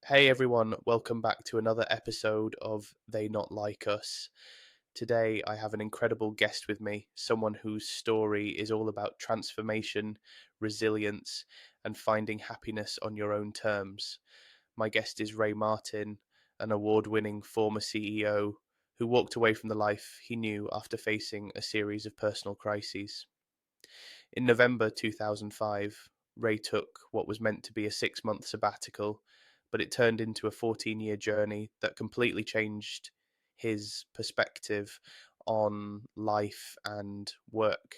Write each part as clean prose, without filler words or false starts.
Hey everyone, welcome back to another episode of They Not Like Us. Today I have an incredible guest with me, someone whose story is all about transformation, resilience, and finding happiness on your own terms. My guest is Ray Martin, an award-winning former CEO who walked away from the life he knew after facing a series of personal crises. In November 2005, Ray took what was meant to be a 6-month sabbatical, but it turned into a 14-year journey that completely changed his perspective on life and work.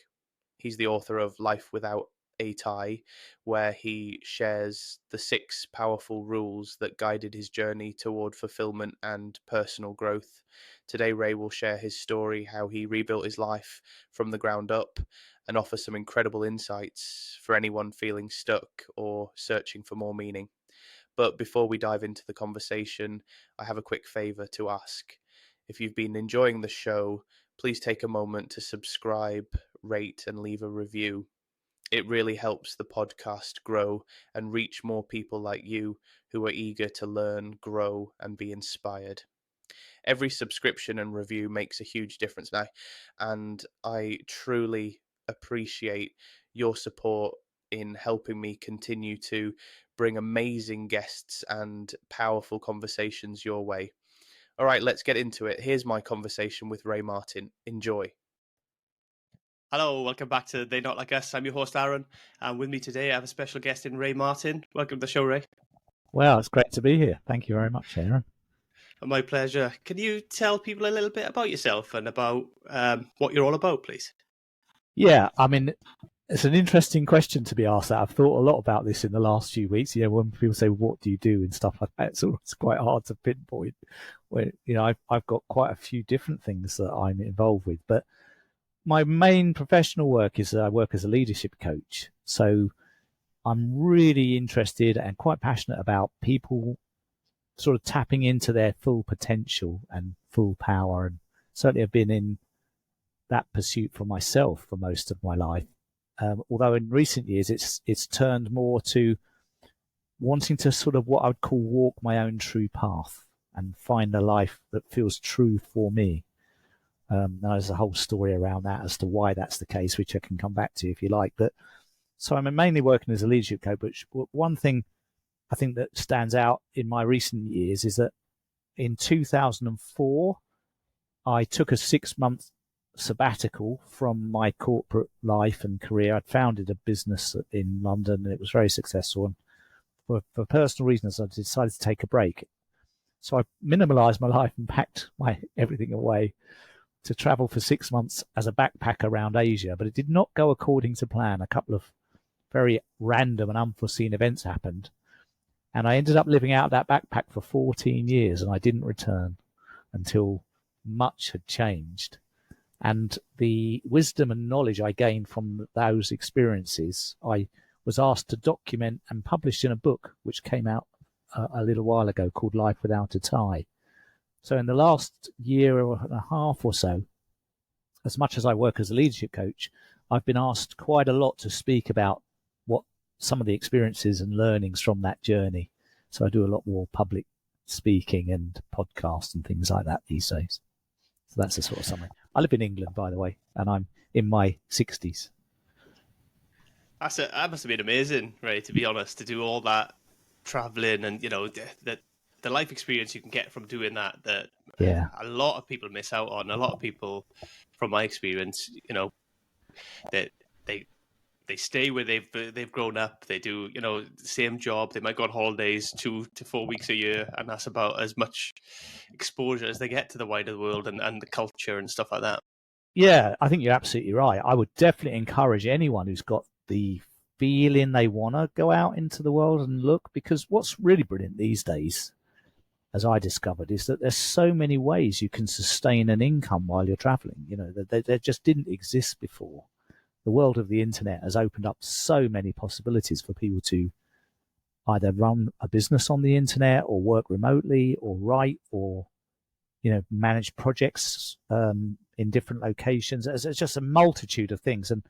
He's the author of Life Without a Tie, where he shares the 6 powerful rules that guided his journey toward fulfillment and personal growth. Today, Ray will share his story, how he rebuilt his life from the ground up, and offer some incredible insights for anyone feeling stuck or searching for more meaning. But before we dive into the conversation, I have a quick favor to ask. If you've been enjoying the show, please take a moment to subscribe, rate, and leave a review. It really helps the podcast grow and reach more people like you who are eager to learn, grow, and be inspired. Every subscription and review makes a huge difference now, and I truly appreciate your support in helping me continue to bring amazing guests and powerful conversations your way. All right, let's get into it. Here's my conversation with Ray Martin. Enjoy. Hello, welcome back to They Not Like Us. I'm your host, Aaron, and with me today I have a special guest in Ray Martin. Welcome to the show, Ray. Well, it's great to be here. Thank you very much, Aaron. My pleasure. Can you tell people a little bit about yourself and about what you're all about, please? Yeah, I mean, it's an interesting question to be asked. I've thought a lot about this in the last few weeks. When people say, "What do you do?" and stuff like that, it's quite hard to pinpoint. I've got quite a few different things that I'm involved with, but my main professional work is I work as a leadership coach. So I'm really interested and quite passionate about people sort of tapping into their full potential and full power, and certainly have been in that pursuit for myself for most of my life. Although in recent years it's turned more to wanting to sort of what I would call walk my own true path and find a life that feels true for me. Now there's a whole story around that as to why that's the case, which I can come back to if you like. But so I'm mainly working as a leadership coach. But one thing I think that stands out in my recent years is that in 2004, I took a 6-month sabbatical from my corporate life and career. I'd founded a business in London and it was very successful. And for personal reasons, I decided to take a break. So I minimalized my life and packed everything away to travel for 6 months as a backpacker around Asia. But it did not go according to plan. A couple of very random and unforeseen events happened. And I ended up living out that backpack for 14 years and I didn't return until much had changed. And the wisdom and knowledge I gained from those experiences, I was asked to document and publish in a book which came out a little while ago called Life Without a Tie. So in the last year and a half or so, as much as I work as a leadership coach, I've been asked quite a lot to speak about what some of the experiences and learnings from that journey. So I do a lot more public speaking and podcasts and things like that these days. So that's the sort of summary. I live in England, by the way, and I'm in my 60s. That must have been amazing, Ray, to be honest, to do all that traveling and, the life experience you can get from doing that Yeah. A lot of people miss out on. A lot of people, from my experience, that they stay where they've grown up. They do, the same job. They might go on holidays 2 to 4 weeks a year, and that's about as much exposure as they get to the wider world and the culture and stuff like that. Yeah, I think you're absolutely right. I would definitely encourage anyone who's got the feeling they want to go out into the world and look, because what's really brilliant these days, as I discovered, is that there's so many ways you can sustain an income while you're traveling. They just didn't exist before. The world of the internet has opened up so many possibilities for people to either run a business on the internet or work remotely or write or, manage projects in different locations. There's just a multitude of things. And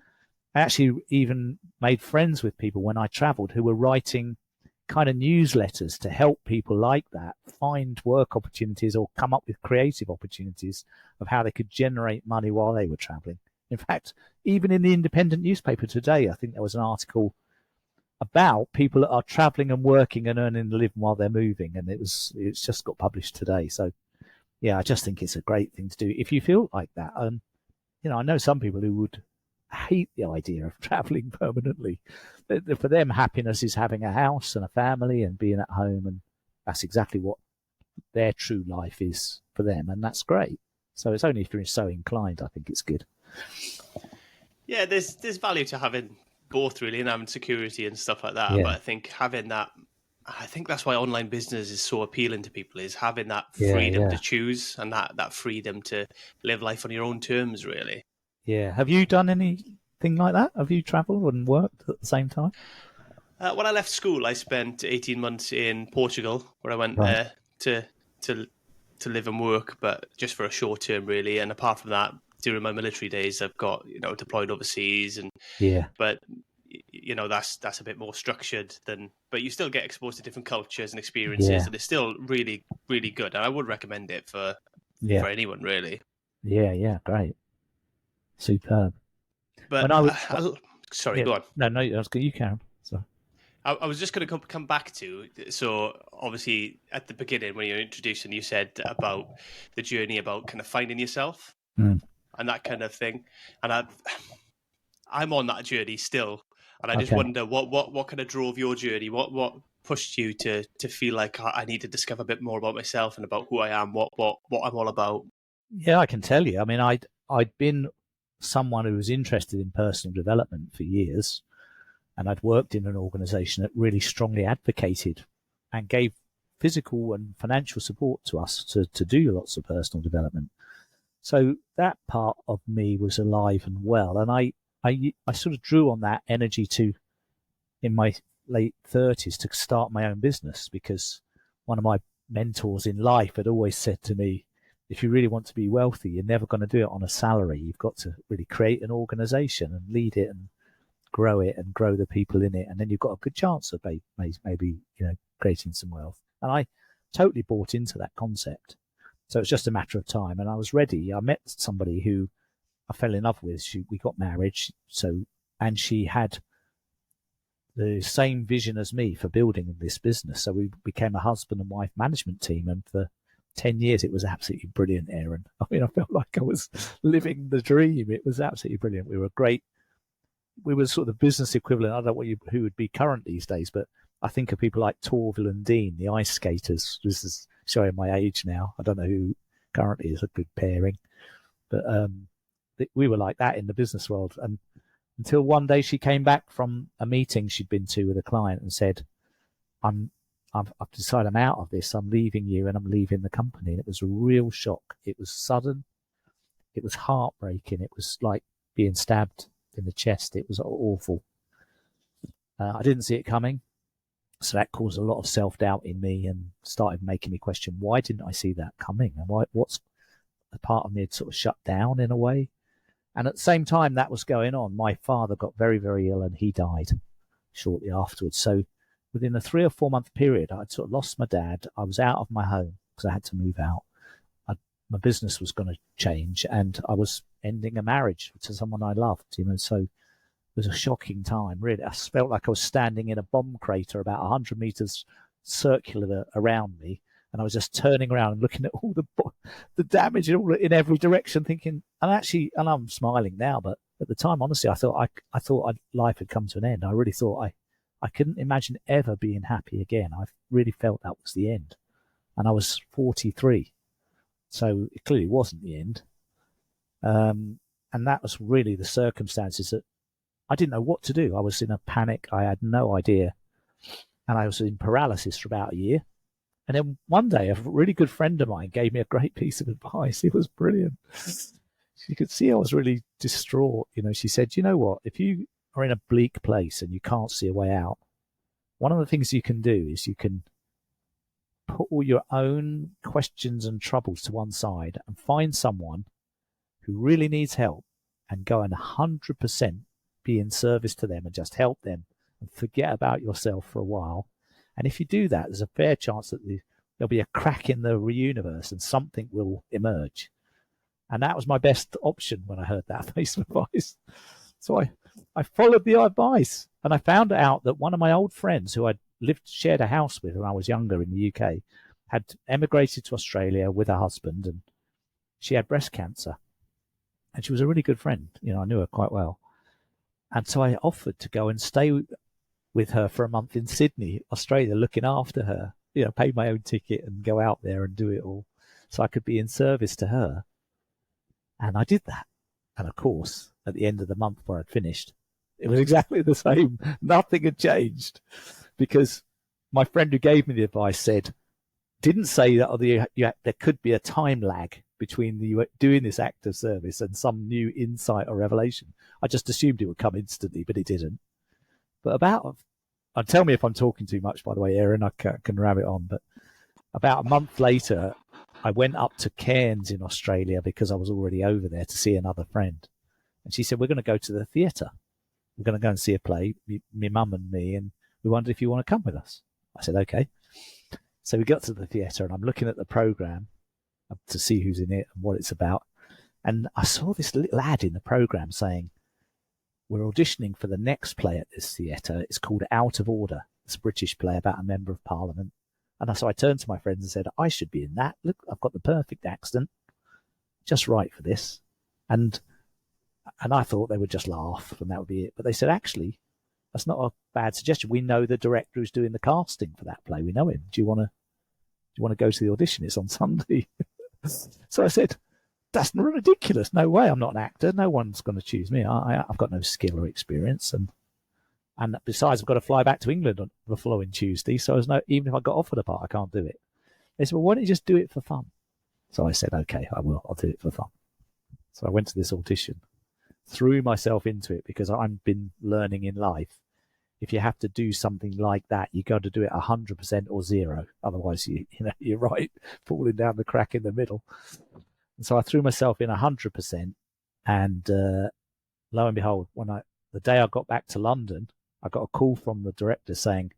I actually even made friends with people when I traveled who were writing kind of newsletters to help people like that find work opportunities or come up with creative opportunities of how they could generate money while they were traveling. In fact, even in the independent newspaper today, I think there was an article about people that are traveling and working and earning a living while they're moving, and it's just got published today. So yeah, I just think it's a great thing to do if you feel like that. I know some people who would hate the idea of traveling permanently. For them, happiness is having a house and a family and being at home, and that's exactly what their true life is for them, and that's great. So it's only if you're so inclined, I think it's good. Yeah, there's value to having both, really, and having security and stuff like that. Yeah. But I think that's why online business is so appealing to people, is having that freedom to choose and that freedom to live life on your own terms, really. Yeah. Have you done anything like that? Have you travelled and worked at the same time? When I left school, I spent 18 months in Portugal, where I went there to live and work, but just for a short term, really. And apart from that, during my military days, I've got deployed overseas, but that's a bit more structured but you still get exposed to different cultures and experiences, and it's still really, really good. And I would recommend it for anyone, really. Yeah, great, superb. But sorry, go on. No, you can. So I was just going to come back to, so obviously at the beginning when you were introducing, you said about the journey, about kind of finding yourself and that kind of thing, and I'm on that journey still, and I just wonder what kind of drove your journey, what pushed you to feel like I need to discover a bit more about myself and about who I am, what I'm all about. Yeah, I can tell you. I mean, I'd been someone who was interested in personal development for years, and I'd worked in an organisation that really strongly advocated and gave physical and financial support to us to do lots of personal development. So that part of me was alive and well, and I sort of drew on that energy in my late 30s to start my own business, because one of my mentors in life had always said to me, if you really want to be wealthy, you're never going to do it on a salary. You've got to really create an organization and lead it and grow it and grow the people in it, and then you've got a good chance of maybe creating some wealth. And I totally bought into that concept. So it's just a matter of time, and I was ready. I met somebody who I fell in love with. We got married, and she had the same vision as me for building this business. So we became a husband and wife management team, and for 10 years it was absolutely brilliant, Aaron. I mean, I felt like I was living the dream. It was absolutely brilliant. We were sort of the business equivalent. I don't know who would be current these days, but I think of people like Torvill and Dean, the ice skaters. This is showing my age now. I don't know who currently is a good pairing, but we were like that in the business world. And until one day she came back from a meeting she'd been to with a client and said, I've decided I'm out of this. I'm leaving you and I'm leaving the company. And it was a real shock. It was sudden. It was heartbreaking. It was like being stabbed in the chest. It was awful. I didn't see it coming. So that caused a lot of self-doubt in me and started making me question, why didn't I see that coming? And what's a part of me had sort of shut down in a way. And at the same time that was going on, my father got very, very ill and he died shortly afterwards. So within a 3 or 4 month period, I'd sort of lost my dad. I was out of my home because I had to move out. My business was going to change, and I was ending a marriage to someone I loved. So it was a shocking time, really. I felt like I was standing in a bomb crater about 100 meters circular around me, and I was just turning around and looking at all the damage in every direction, thinking, and I'm smiling now, but at the time, honestly, I thought life had come to an end. I really thought I couldn't imagine ever being happy again. I really felt that was the end. And I was 43. So it clearly wasn't the end. And that was really the circumstances that I didn't know what to do. I was in a panic. I had no idea. And I was in paralysis for about a year. And then one day, a really good friend of mine gave me a great piece of advice. It was brilliant. She could see I was really distraught. She said, you know what? If you are in a bleak place and you can't see a way out, one of the things you can do is you can put all your own questions and troubles to one side and find someone who really needs help and go and 100% be in service to them and just help them and forget about yourself for a while. And if you do that, there's a fair chance that there'll be a crack in the universe and something will emerge. And that was my best option when I heard that piece of advice. So I followed the advice, and I found out that one of my old friends who I'd shared a house with when I was younger in the UK had emigrated to Australia with her husband, and she had breast cancer. And she was a really good friend. You know, I knew her quite well. And so I offered to go and stay with her for a month in Sydney, Australia, looking after her, you know, pay my own ticket and go out there and do it all so I could be in service to her. And I did that. And of course, at the end of the month where I'd finished, it was exactly the same. Nothing had changed, because my friend who gave me the advice didn't say that there could be a time lag between you doing this act of service and some new insight or revelation. I just assumed it would come instantly, but it didn't. But and tell me if I'm talking too much, by the way, Erin, I can ram it on. But about a month later, I went up to Cairns in Australia because I was already over there to see another friend. And she said, we're going to go to the theatre. We're going to go and see a play, my mum and me, and we wondered if you want to come with us. I said, okay. So we got to the theatre, and I'm looking at the programme to see who's in it and what it's about. And I saw this little ad in the programme saying, we're auditioning for the next play at this theatre. It's called Out of Order. It's a British play about a member of parliament. And so I turned to my friends and said, I should be in that. Look, I've got the perfect accent, just right for this. And I thought they would just laugh and that would be it. But they said, actually, that's not a bad suggestion. We know the director who's doing the casting for that play. We know him. Do you want to go to the audition? It's on Sunday. So I said, that's ridiculous. No way. I'm not an actor. No one's going to choose me. I've got no skill or experience. And besides, I've got to fly back to England on the following Tuesday. So even if I got offered a part, I can't do it. They said, well, why don't you just do it for fun? So I said, okay, I will. I'll do it for fun. So I went to this audition, threw myself into it because I've been learning in life. If you have to do something like that, you got to do it 100% or zero. Otherwise, you're right, falling down the crack in the middle. And so I threw myself in 100%. And lo and behold, the day I got back to London, I got a call from the director saying,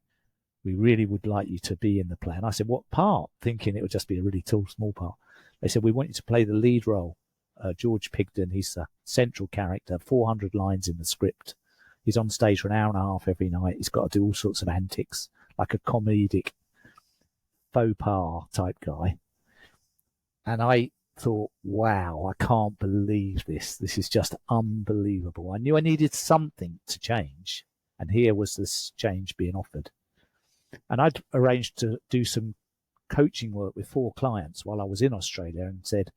we really would like you to be in the play. And I said, what part? Thinking it would just be a really small part. They said, we want you to play the lead role. George Pigden, he's the central character, 400 lines in the script. He's on stage for an hour and a half every night. He's got to do all sorts of antics, like a comedic faux pas type guy. And I thought, wow, I can't believe this. This is just unbelievable. I knew I needed something to change. And here was this change being offered. And I'd arranged to do some coaching work with 4 clients while I was in Australia and said,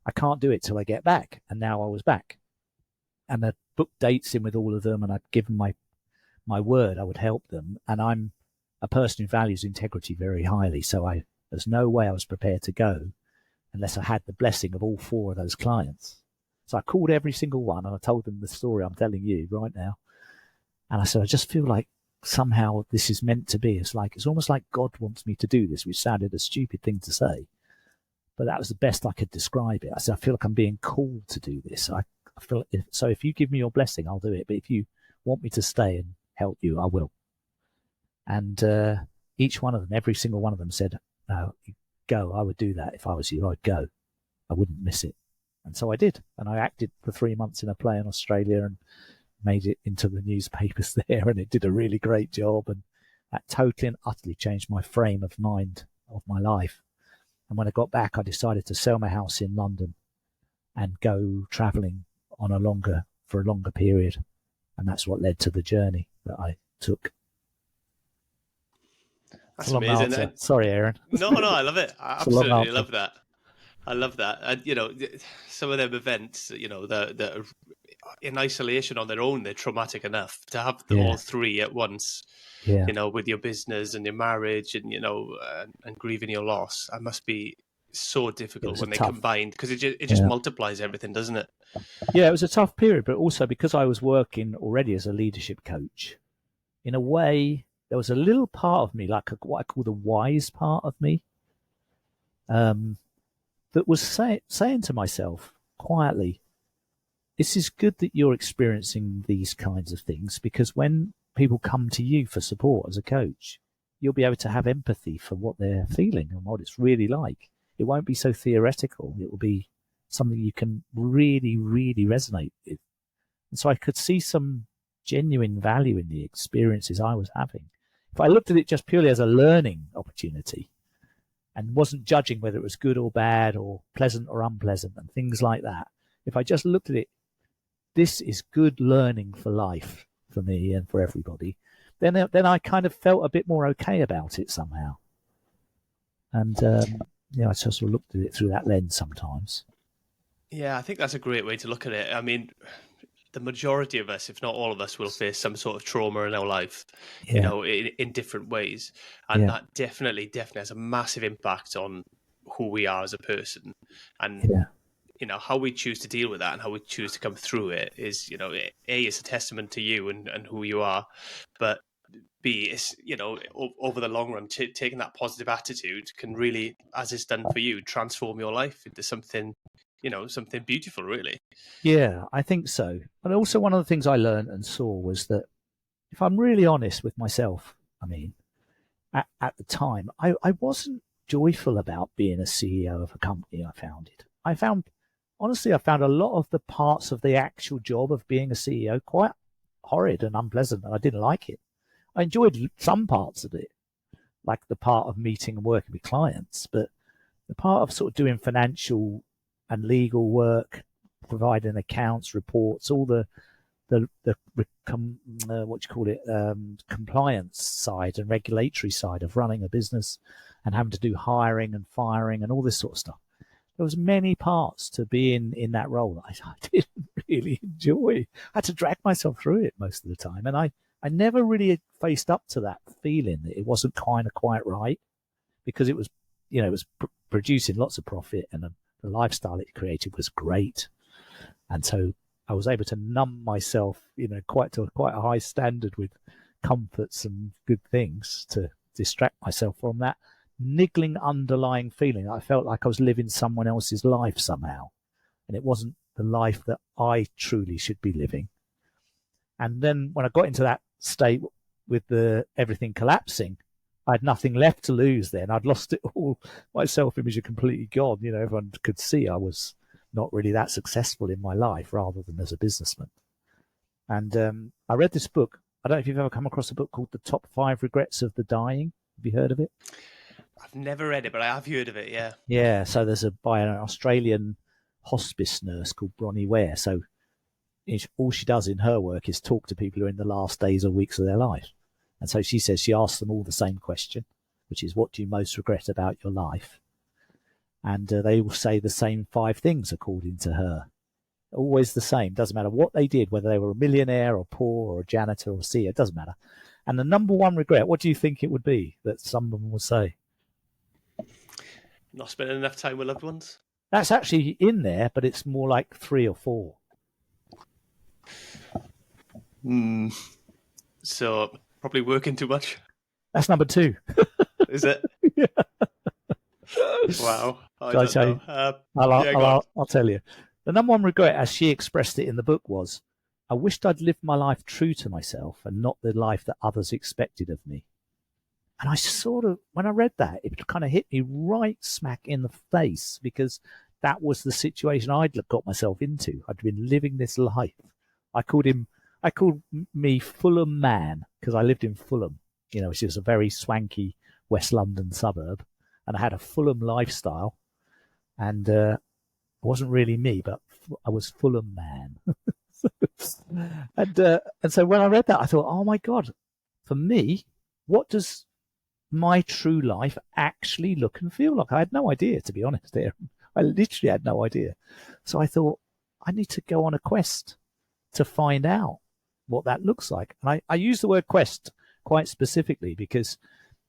I can't do it till I get back. And now I was back. And I'd booked dates in with all of them, and I'd given my word I would help them. And I'm a person who values integrity very highly. So there's no way I was prepared to go unless I had the blessing of all 4 of those clients. So I called every single one and I told them the story I'm telling you right now. And I said, I just feel like somehow this is meant to be. It's almost like God wants me to do this, which sounded a stupid thing to say. But that was the best I could describe it. I said, I feel like I'm being called to do this. I feel so if you give me your blessing, I'll do it. But if you want me to stay and help you, I will. And each one of them, every single one of them said, no, go. I would do that if I was you. I'd go. I wouldn't miss it. And so I did. And I acted for 3 months in a play in Australia and made it into the newspapers there. And it did a really great job. And that totally and utterly changed my frame of mind of my life. And when I got back, I decided to sell my house in London and go traveling for a longer period. And that's what led to the journey that I took. That's amazing. Sorry, Aaron. No, I love it. I absolutely love that. I love that. And, some of them events, the in isolation on their own, they're traumatic enough. To have all 3 at once, with your business and your marriage and, and grieving your loss, that must be so difficult when they combine, because it just multiplies everything, doesn't it? Yeah, it was a tough period, but also because I was working already as a leadership coach, in a way, there was a little part of me, like what I call the wise part of me, that was saying to myself quietly, this is good that you're experiencing these kinds of things, because when people come to you for support as a coach, you'll be able to have empathy for what they're feeling and what it's really like. It won't be so theoretical. It will be something you can really, really resonate with. And so I could see some genuine value in the experiences I was having. If I looked at it just purely as a learning opportunity and wasn't judging whether it was good or bad or pleasant or unpleasant and things like that, if I just looked at it, this is good learning for life for me and for everybody, then I kind of felt a bit more okay about it somehow. And I just sort of looked at it through that lens sometimes. Yeah, I think that's a great way to look at it. I mean, the majority of us, if not all of us, will face some sort of trauma in our life, in different ways. And that definitely has a massive impact on who we are as a person. And, how we choose to deal with that and how we choose to come through it is, A, it's a testament to you and who you are. But B, it's, over the long run, taking that positive attitude can really, as it's done for you, transform your life into something, something beautiful, really. Yeah, I think so. And also one of the things I learned and saw was that if I'm really honest with myself, I mean, at the time, I wasn't joyful about being a CEO of a company I founded. I found a lot of the parts of the actual job of being a CEO quite horrid and unpleasant, and I didn't like it. I enjoyed some parts of it, like the part of meeting and working with clients, but the part of sort of doing financial and legal work, providing accounts, reports, all the compliance side and regulatory side of running a business and having to do hiring and firing and all this sort of stuff. There was many parts to being in that role that I didn't really enjoy. I had to drag myself through it most of the time. And I never really faced up to that feeling that it wasn't kind of quite right, because it was, it was producing lots of profit, and the lifestyle it created was great. And so I was able to numb myself, quite a high standard with comforts and good things to distract myself from that niggling underlying feeling. I felt like I was living someone else's life somehow, and it wasn't the life that I truly should be living. And then when I got into that state with everything collapsing, I had nothing left to lose then. I'd lost it all. My self-image had completely gone. Everyone could see I was not really that successful in my life rather than as a businessman. And I read this book. I don't know if you've ever come across a book called The Top 5 Regrets of the Dying. Have you heard of it? I've never read it, but I have heard of it, yeah. Yeah, so there's by an Australian hospice nurse called Bronnie Ware. So all she does in her work is talk to people who are in the last days or weeks of their life. And so she says she asks them all the same question, which is, what do you most regret about your life? And they will say the same 5 things, according to her. Always the same. Doesn't matter what they did, whether they were a millionaire or poor or a janitor or a CEO, it doesn't matter. And the number one regret, what do you think it would be that someone would say? Not spending enough time with loved ones? That's actually in there, but it's more like 3 or 4. So probably working too much. That's number 2. Is it? Yeah. Wow. I'll tell you. The number one regret, as she expressed it in the book, was, I wished I'd lived my life true to myself and not the life that others expected of me. And I sort of, when I read that, it kind of hit me right smack in the face, because that was the situation I'd got myself into. I'd been living this life. I called me Fulham Man, because I lived in Fulham, which is a very swanky West London suburb. And I had a Fulham lifestyle. And it wasn't really me, but I was Fulham Man. And so when I read that, I thought, oh my God, for me, what does my true life actually look and feel like? I had no idea, to be honest, Aaron. I literally had no idea. So I thought, I need to go on a quest to find out what that looks like. And I use the word quest quite specifically, because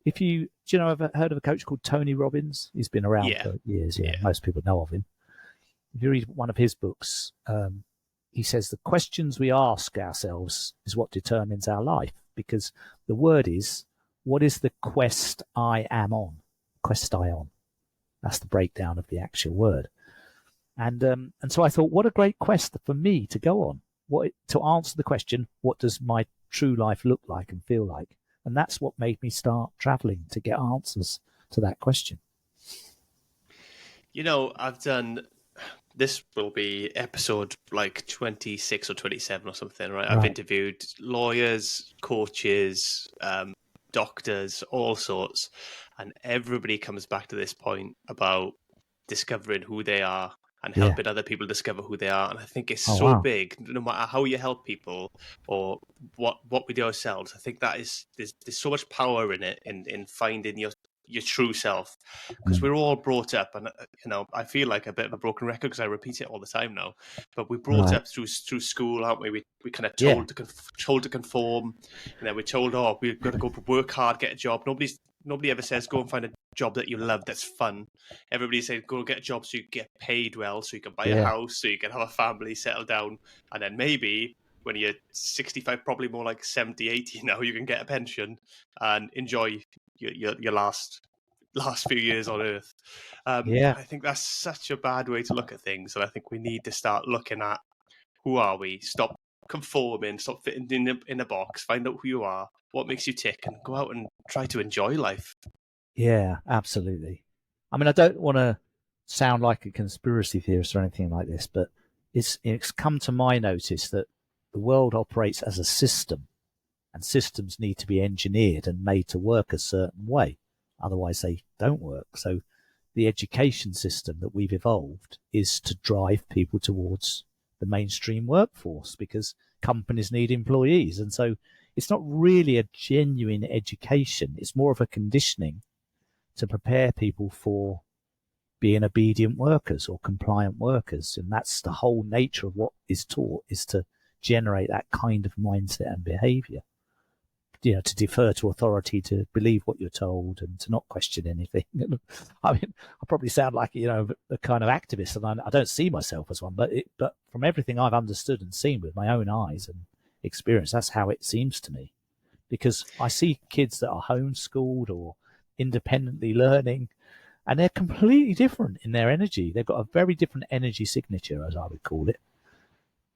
if I've heard of a coach called Tony Robbins. He's been around for years. Yeah, most people know of him. If you read one of his books, he says the questions we ask ourselves is what determines our life, because the word is, what is the quest I am on? Quest I on. That's the breakdown of the actual word. And so I thought, what a great quest for me to go on. To answer the question, what does my true life look like and feel like? And that's what made me start traveling to get answers to that question. You know, I've done, this will be episode like 26 or 27 or something, right? I've Right. interviewed lawyers, coaches, doctors, all sorts, and everybody comes back to this point about discovering who they are and Yeah. helping other people discover who they are. And I think it's Oh, so wow. big, no matter how you help people or what we do ourselves. I think that is, there's so much power in it, in finding your true self, because we're all brought up, and you know, I feel like a bit of a broken record because I repeat it all the time now, but we're brought Right. up through school, aren't we? We kind of Yeah. told to conform, and then we're told, oh, we've got to go work hard, get a job. Nobody ever says go and find a job that you love, that's fun. Everybody says go get a job so you get paid well, so you can buy a Yeah. house, so you can have a family, settle down, and then maybe when you're 65, probably more like 70, 80 now, you can get a pension and enjoy your last few years on Earth. Yeah. I think that's such a bad way to look at things, and I think we need to start looking at who are we. Stop conforming, stop fitting in a box. Find out who you are, what makes you tick, and go out and try to enjoy life. Yeah, absolutely. I mean, I don't want to sound like a conspiracy theorist or anything like this, but it's come to my notice that the world operates as a system, and systems need to be engineered and made to work a certain way. Otherwise, they don't work. So the education system that we've evolved is to drive people towards the mainstream workforce because companies need employees. And so it's not really a genuine education. It's more of a conditioning to prepare people for being obedient workers or compliant workers. And that's the whole nature of what is taught, is to generate that kind of mindset and behavior. You know, to defer to authority, to believe what you're told, and to not question anything. I mean, I probably sound like, you know, a kind of activist, and I don't see myself as one, but from everything I've understood and seen with my own eyes and experience, that's how it seems to me. Because I see kids that are homeschooled or independently learning, and they're completely different in their energy. They've got a very different energy signature, as I would call it.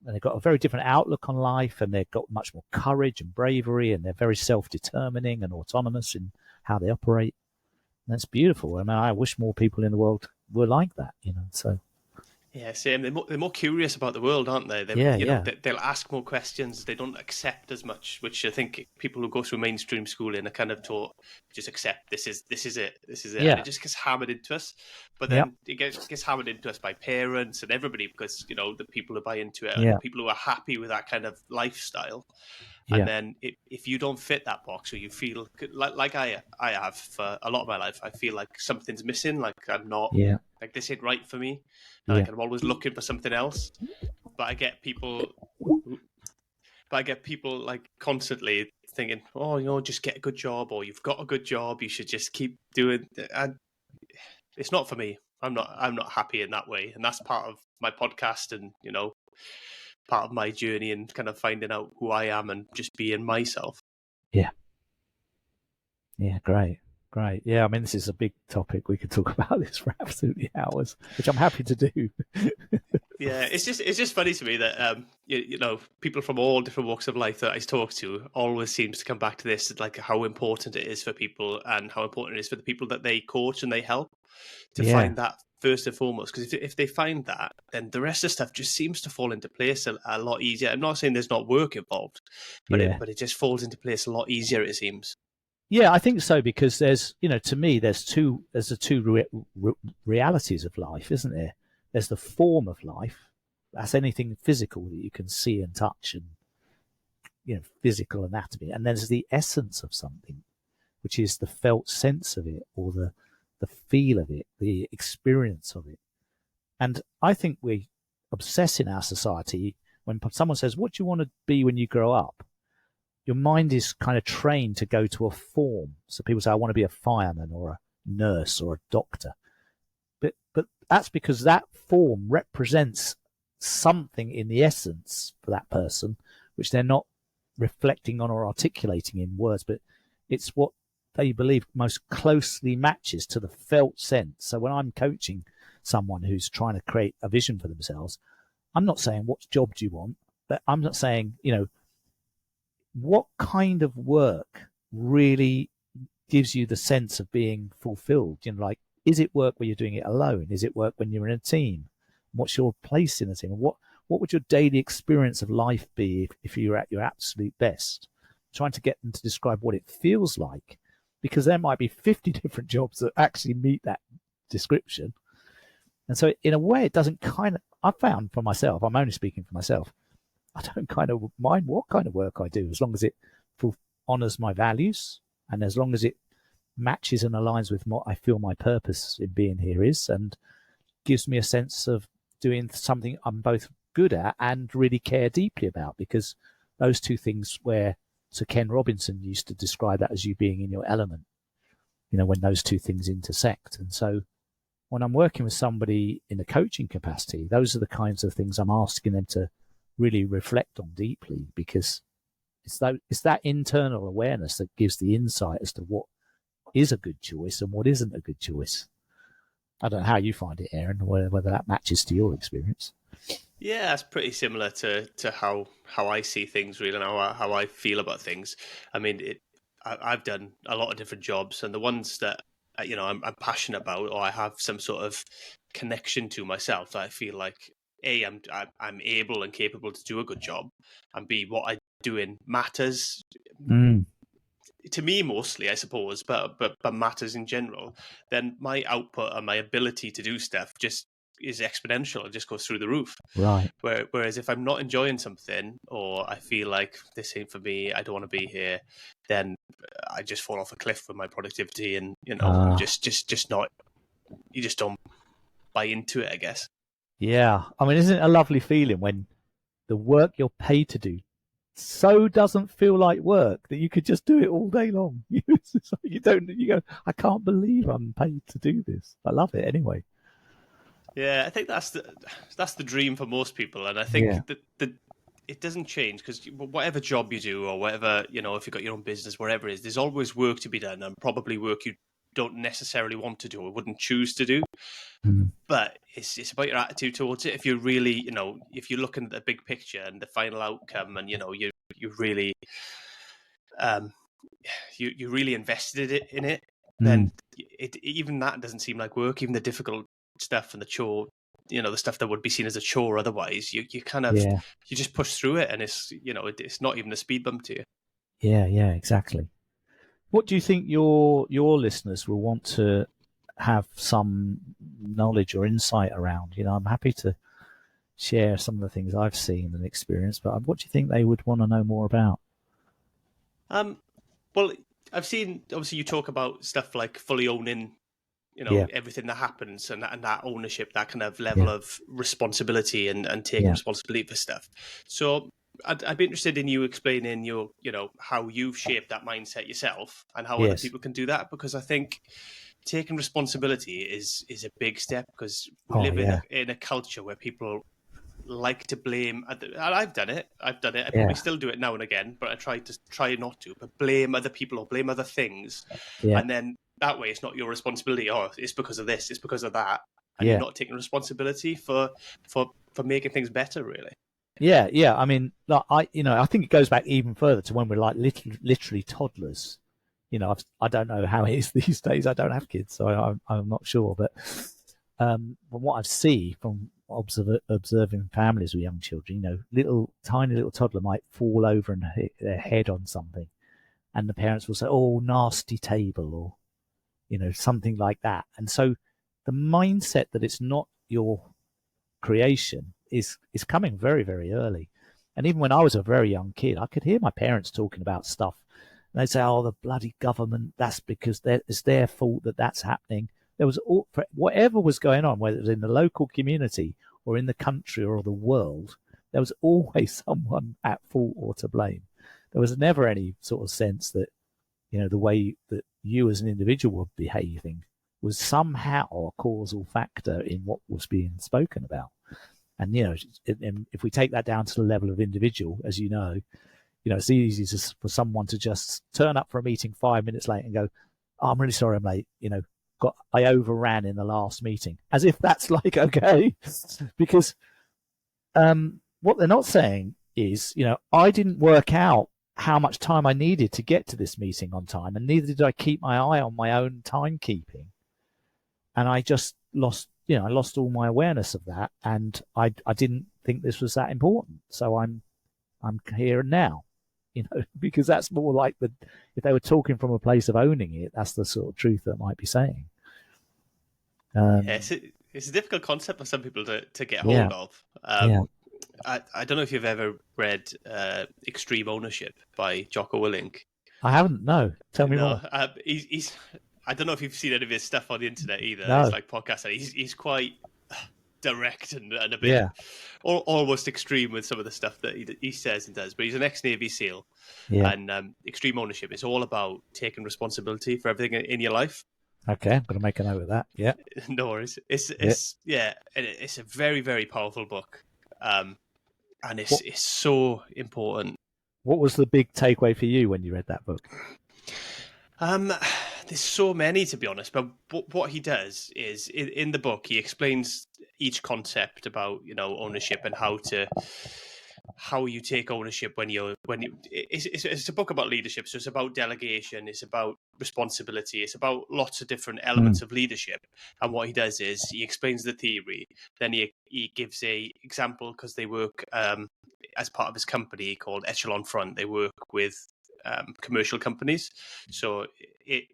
And they've got a very different outlook on life, and they've got much more courage and bravery, and they're very self-determining and autonomous in how they operate. And that's beautiful. I mean, I wish more people in the world were like that, you know. So Yeah, same. They're more curious about the world, aren't they? Yeah. They'll ask more questions. They don't accept as much, which I think people who go through mainstream schooling are kind of taught, just accept this is it, Yeah. and it just gets hammered into us. But then it gets hammered into us by parents and everybody, because you know the people who buy into it, Yeah. are people who are happy with that kind of lifestyle. Yeah. And then if you don't fit that box, or you feel like I have for a lot of my life, I feel like something's missing, like I'm not, like this ain't right for me. Like I'm always looking for something else. But I get people like constantly thinking, oh, you know, just get a good job, or you've got a good job, you should just keep doing. And it's not for me. I'm not happy in that way, and that's part of my podcast, and you know, part of my journey, and kind of finding out who I am and just being myself. Yeah, great. Yeah, I mean, this is a big topic. We could talk about this for absolutely hours, which I'm happy to do. Yeah, it's just funny to me that you know, people from all different walks of life that I talk to always seems to come back to this, like how important it is for people, and how important it is for the people that they coach and they help to find that first and foremost. Because if they find that, then the rest of the stuff just seems to fall into place a lot easier. I'm not saying there's not work involved, but it just falls into place a lot easier, it seems. Yeah, I think so, because there's, you know, to me, there's the two realities of life, isn't there? There's the form of life, that's anything physical that you can see and touch, and, you know, physical anatomy, and there's the essence of something, which is the felt sense of it, or the feel of it, the experience of it. And I think we obsess in our society when someone says, "What do you want to be when you grow up?" Your mind is kind of trained to go to a form. So people say, I want to be a fireman or a nurse or a doctor. But that's because that form represents something in the essence for that person, which they're not reflecting on or articulating in words, but it's what they believe most closely matches to the felt sense. So when I'm coaching someone who's trying to create a vision for themselves, I'm not saying, what job do you want? But I'm not saying, you know, what kind of work really gives you the sense of being fulfilled. Like, is it work where you're doing it alone? Is it work when you're in a team? What's your place in the team? What would your daily experience of life be if you're at your absolute best? Trying to get them to describe what it feels like, because there might be 50 different jobs that actually meet that description. And so in a way, it doesn't I found for myself, I'm only speaking for myself, I don't kind of mind what kind of work I do, as long as it honors my values and as long as it matches and aligns with what I feel my purpose in being here is, and gives me a sense of doing something I'm both good at and really care deeply about, because those two things where Sir Ken Robinson used to describe that as you being in your element, when those two things intersect. And so when I'm working with somebody in a coaching capacity, those are the kinds of things I'm asking them to really reflect on deeply, because it's that internal awareness that gives the insight as to what is a good choice and what isn't a good choice. I don't know how you find it, Aaron, whether that matches to your experience. Yeah, it's pretty similar to how I see things, really, and how I feel about things. I mean, I've done a lot of different jobs, and the ones that I'm passionate about, or I have some sort of connection to myself, that I feel like A, I'm able and capable to do a good job, and B, what I'm doing matters to me mostly, I suppose, but matters in general. Then my output and my ability to do stuff just is exponential. It just goes through the roof. Right. Whereas if I'm not enjoying something, or I feel like this ain't for me, I don't want to be here, then I just fall off a cliff with my productivity, and I'm just not. You just don't buy into it, I guess. Yeah, I mean, isn't it a lovely feeling when the work you're paid to do so doesn't feel like work that you could just do it all day long? You go, I can't believe I'm paid to do this. I love it anyway. Yeah, I think that's the dream for most people, and I think that it doesn't change, because whatever job you do, or whatever, if you've got your own business, wherever it is, there's always work to be done, and probably work you don't necessarily want to do or wouldn't choose to do. But it's about your attitude towards it. If you're really, if you're looking at the big picture and the final outcome, and you really you really invested in it, then even that doesn't seem like work. Even the difficult stuff and the chore, the stuff that would be seen as a chore otherwise, you kind of you just push through it, and it's it's not even a speed bump to you. Yeah, exactly. What do you think your listeners will want to have some knowledge or insight around? I'm happy to share some of the things I've seen and experienced, but what do you think they would want to know more about? Well, I've seen, obviously, you talk about stuff like fully owning, everything that happens, and that ownership, that kind of level of responsibility, and taking responsibility for stuff. So I'd be interested in you explaining how you've shaped that mindset yourself, and how other people can do that, because I think taking responsibility is a big step, because we live in a culture where people like to blame. I've done it. I probably still do it now and again, but I try not to. But blame other people or blame other things, and then that way it's not your responsibility. Oh, it's because of this. It's because of that, and you're not taking responsibility for making things better, really. Yeah. I mean, I think it goes back even further to when we're like literally toddlers. I don't know how it is these days. I don't have kids, so I'm not sure. But from what I've seen from observing families with young children, tiny little toddler might fall over and hit their head on something, and the parents will say, "Oh, nasty table," or something like that. And so the mindset that it's not your creation is coming very, very early. And even when I was a very young kid, I could hear my parents talking about stuff. And they'd say, "Oh, the bloody government, that's because it's their fault that's happening." There was whatever was going on, whether it was in the local community or in the country or the world, there was always someone at fault or to blame. There was never any sort of sense that, the way that you as an individual were behaving was somehow a causal factor in what was being spoken about. And, if we take that down to the level of individual, as it's easy for someone to just turn up for a meeting 5 minutes late and go, "Oh, I'm really sorry, mate. I overran in the last meeting," as if that's like okay. Because what they're not saying is, I didn't work out how much time I needed to get to this meeting on time, and neither did I keep my eye on my own timekeeping. And I just lost, I lost all my awareness of that, and I didn't think this was that important. So I'm here and now, because that's more like if they were talking from a place of owning it, that's the sort of truth that might be saying. It's a difficult concept for some people to get Yeah. hold of. Yeah. I don't know if you've ever read Extreme Ownership by Jocko Willink. I haven't. No, tell me more. He's. I don't know if you've seen any of his stuff on the internet either. No. It's like podcasts. He's quite direct and a bit almost extreme with some of the stuff that he says and does. But he's an ex-Navy SEAL, and Extreme Ownership is all about taking responsibility for everything in your life. Okay, I'm going to make a note of that. Yeah. No worries. It's a very, very powerful book, and it's so important. What was the big takeaway for you when you read that book? There's so many, to be honest, but what he does is in the book he explains each concept about ownership and how you take ownership it's a book about leadership, so it's about delegation, it's about responsibility, it's about lots of different elements of leadership. And what he does is he explains the theory, then he gives a example, because they work as part of his company called Echelon Front. They work with commercial companies, so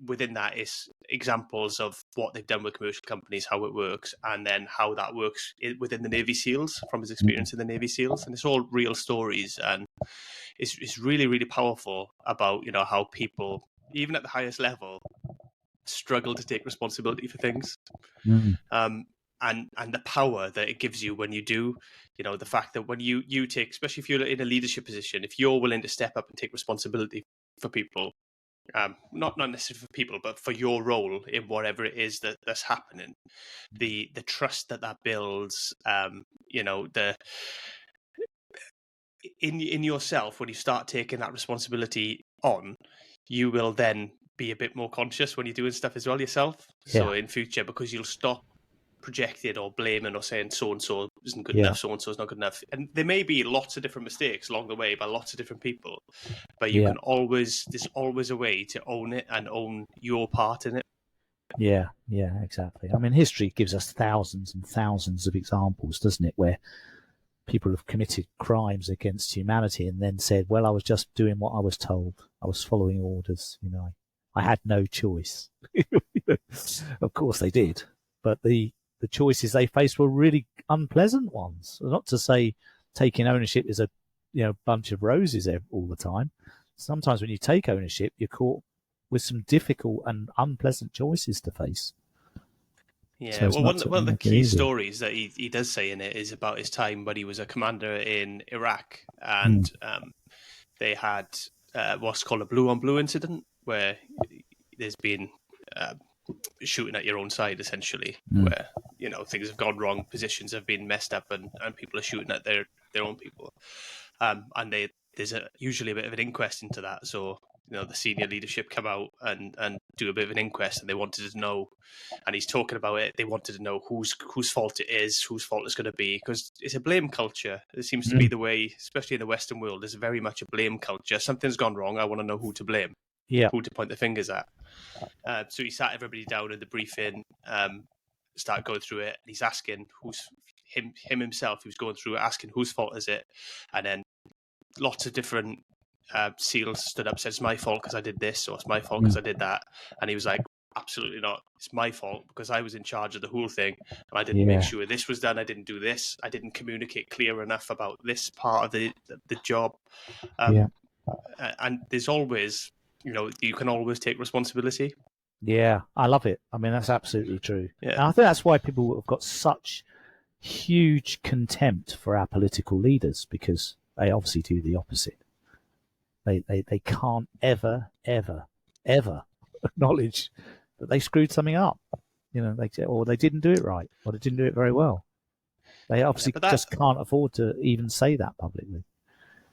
within that is examples of what they've done with commercial companies, how it works, and then how that works within the Navy SEALs, from his experience in the Navy SEALs. And it's all real stories, and it's really, really powerful about how people, even at the highest level, struggle to take responsibility for things. And the power that it gives you when you do, the fact that when you take, especially if you're in a leadership position, if you're willing to step up and take responsibility for people, not necessarily for people, but for your role in whatever it is that's happening, the trust that builds, in yourself, when you start taking that responsibility on, you will then be a bit more conscious when you're doing stuff as well yourself. So in future, because you'll stop projecting or blaming or saying so-and-so isn't good enough, so-and-so is not good enough. And there may be lots of different mistakes along the way by lots of different people, but there's always a way to own it and own your part in it. Yeah, exactly. I mean, history gives us thousands and thousands of examples, doesn't it, where people have committed crimes against humanity and then said, well, I was just doing what I was told. I was following orders. I had no choice. Of course they did, but the choices they faced were really unpleasant ones. Not to say taking ownership is a bunch of roses all the time. Sometimes when you take ownership, you're caught with some difficult and unpleasant choices to face. Yeah, well, one of the key stories that he does say in it is about his time when he was a commander in Iraq, and they had what's called a blue-on-blue incident, where there's been shooting at your own side, essentially, where things have gone wrong, positions have been messed up, and people are shooting at their own people, and there's usually a bit of an inquest into that. So the senior leadership come out and do a bit of an inquest, and they wanted to know, and he's talking about it, they wanted to know whose fault it is, whose fault it's going to be, because it's a blame culture. It seems to be the way, especially in the Western world, there's very much a blame culture. Something's gone wrong, I want to know who to blame, who to point the fingers at. So he sat everybody down in the briefing, started going through it, and he's asking himself, he was going through it, asking whose fault is it, and then lots of different SEALs stood up, said it's my fault because I did this, or it's my fault because I did that, and he was like, absolutely not, it's my fault because I was in charge of the whole thing, and I didn't make sure this was done, I didn't do this, I didn't communicate clear enough about this part of the job. And there's always, you can always take responsibility. Yeah, I love it. I mean, that's absolutely true. Yeah. And I think that's why people have got such huge contempt for our political leaders, because they obviously do the opposite. They can't ever acknowledge that they screwed something up. Or they didn't do it right, or they didn't do it very well. They obviously just can't afford to even say that publicly.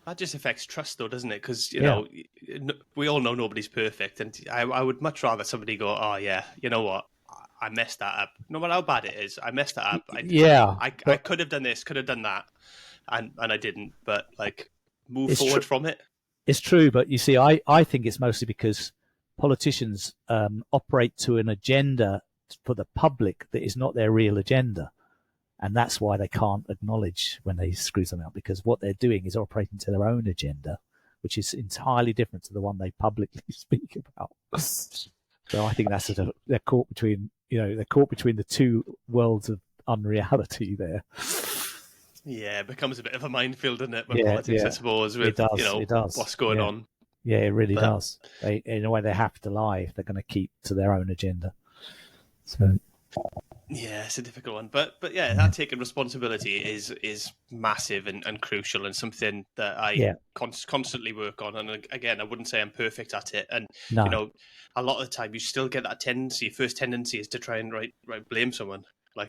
That just affects trust, though, doesn't it? Because, we all know nobody's perfect. And I would much rather somebody go, oh, yeah, you know what? I messed that up. No matter how bad it is, I messed that up. I could have done this, could have done that. And I didn't. But, move forward from it. It's true, but you see, I think it's mostly because politicians operate to an agenda for the public that is not their real agenda. And that's why they can't acknowledge when they screw something up, because what they're doing is operating to their own agenda, which is entirely different to the one they publicly speak about. So I think that's they're caught between, they're caught between the two worlds of unreality there. Yeah, it becomes a bit of a minefield, doesn't it, when politics, I suppose, with it does. what's going on. Yeah, it really does. In a way, they have to lie if they're going to keep to their own agenda. So. Yeah, it's a difficult one, but yeah, that taking responsibility is massive and crucial, and something that I constantly work on. And again, I wouldn't say I'm perfect at it, and a lot of the time you still get that tendency. First tendency is to try and blame someone,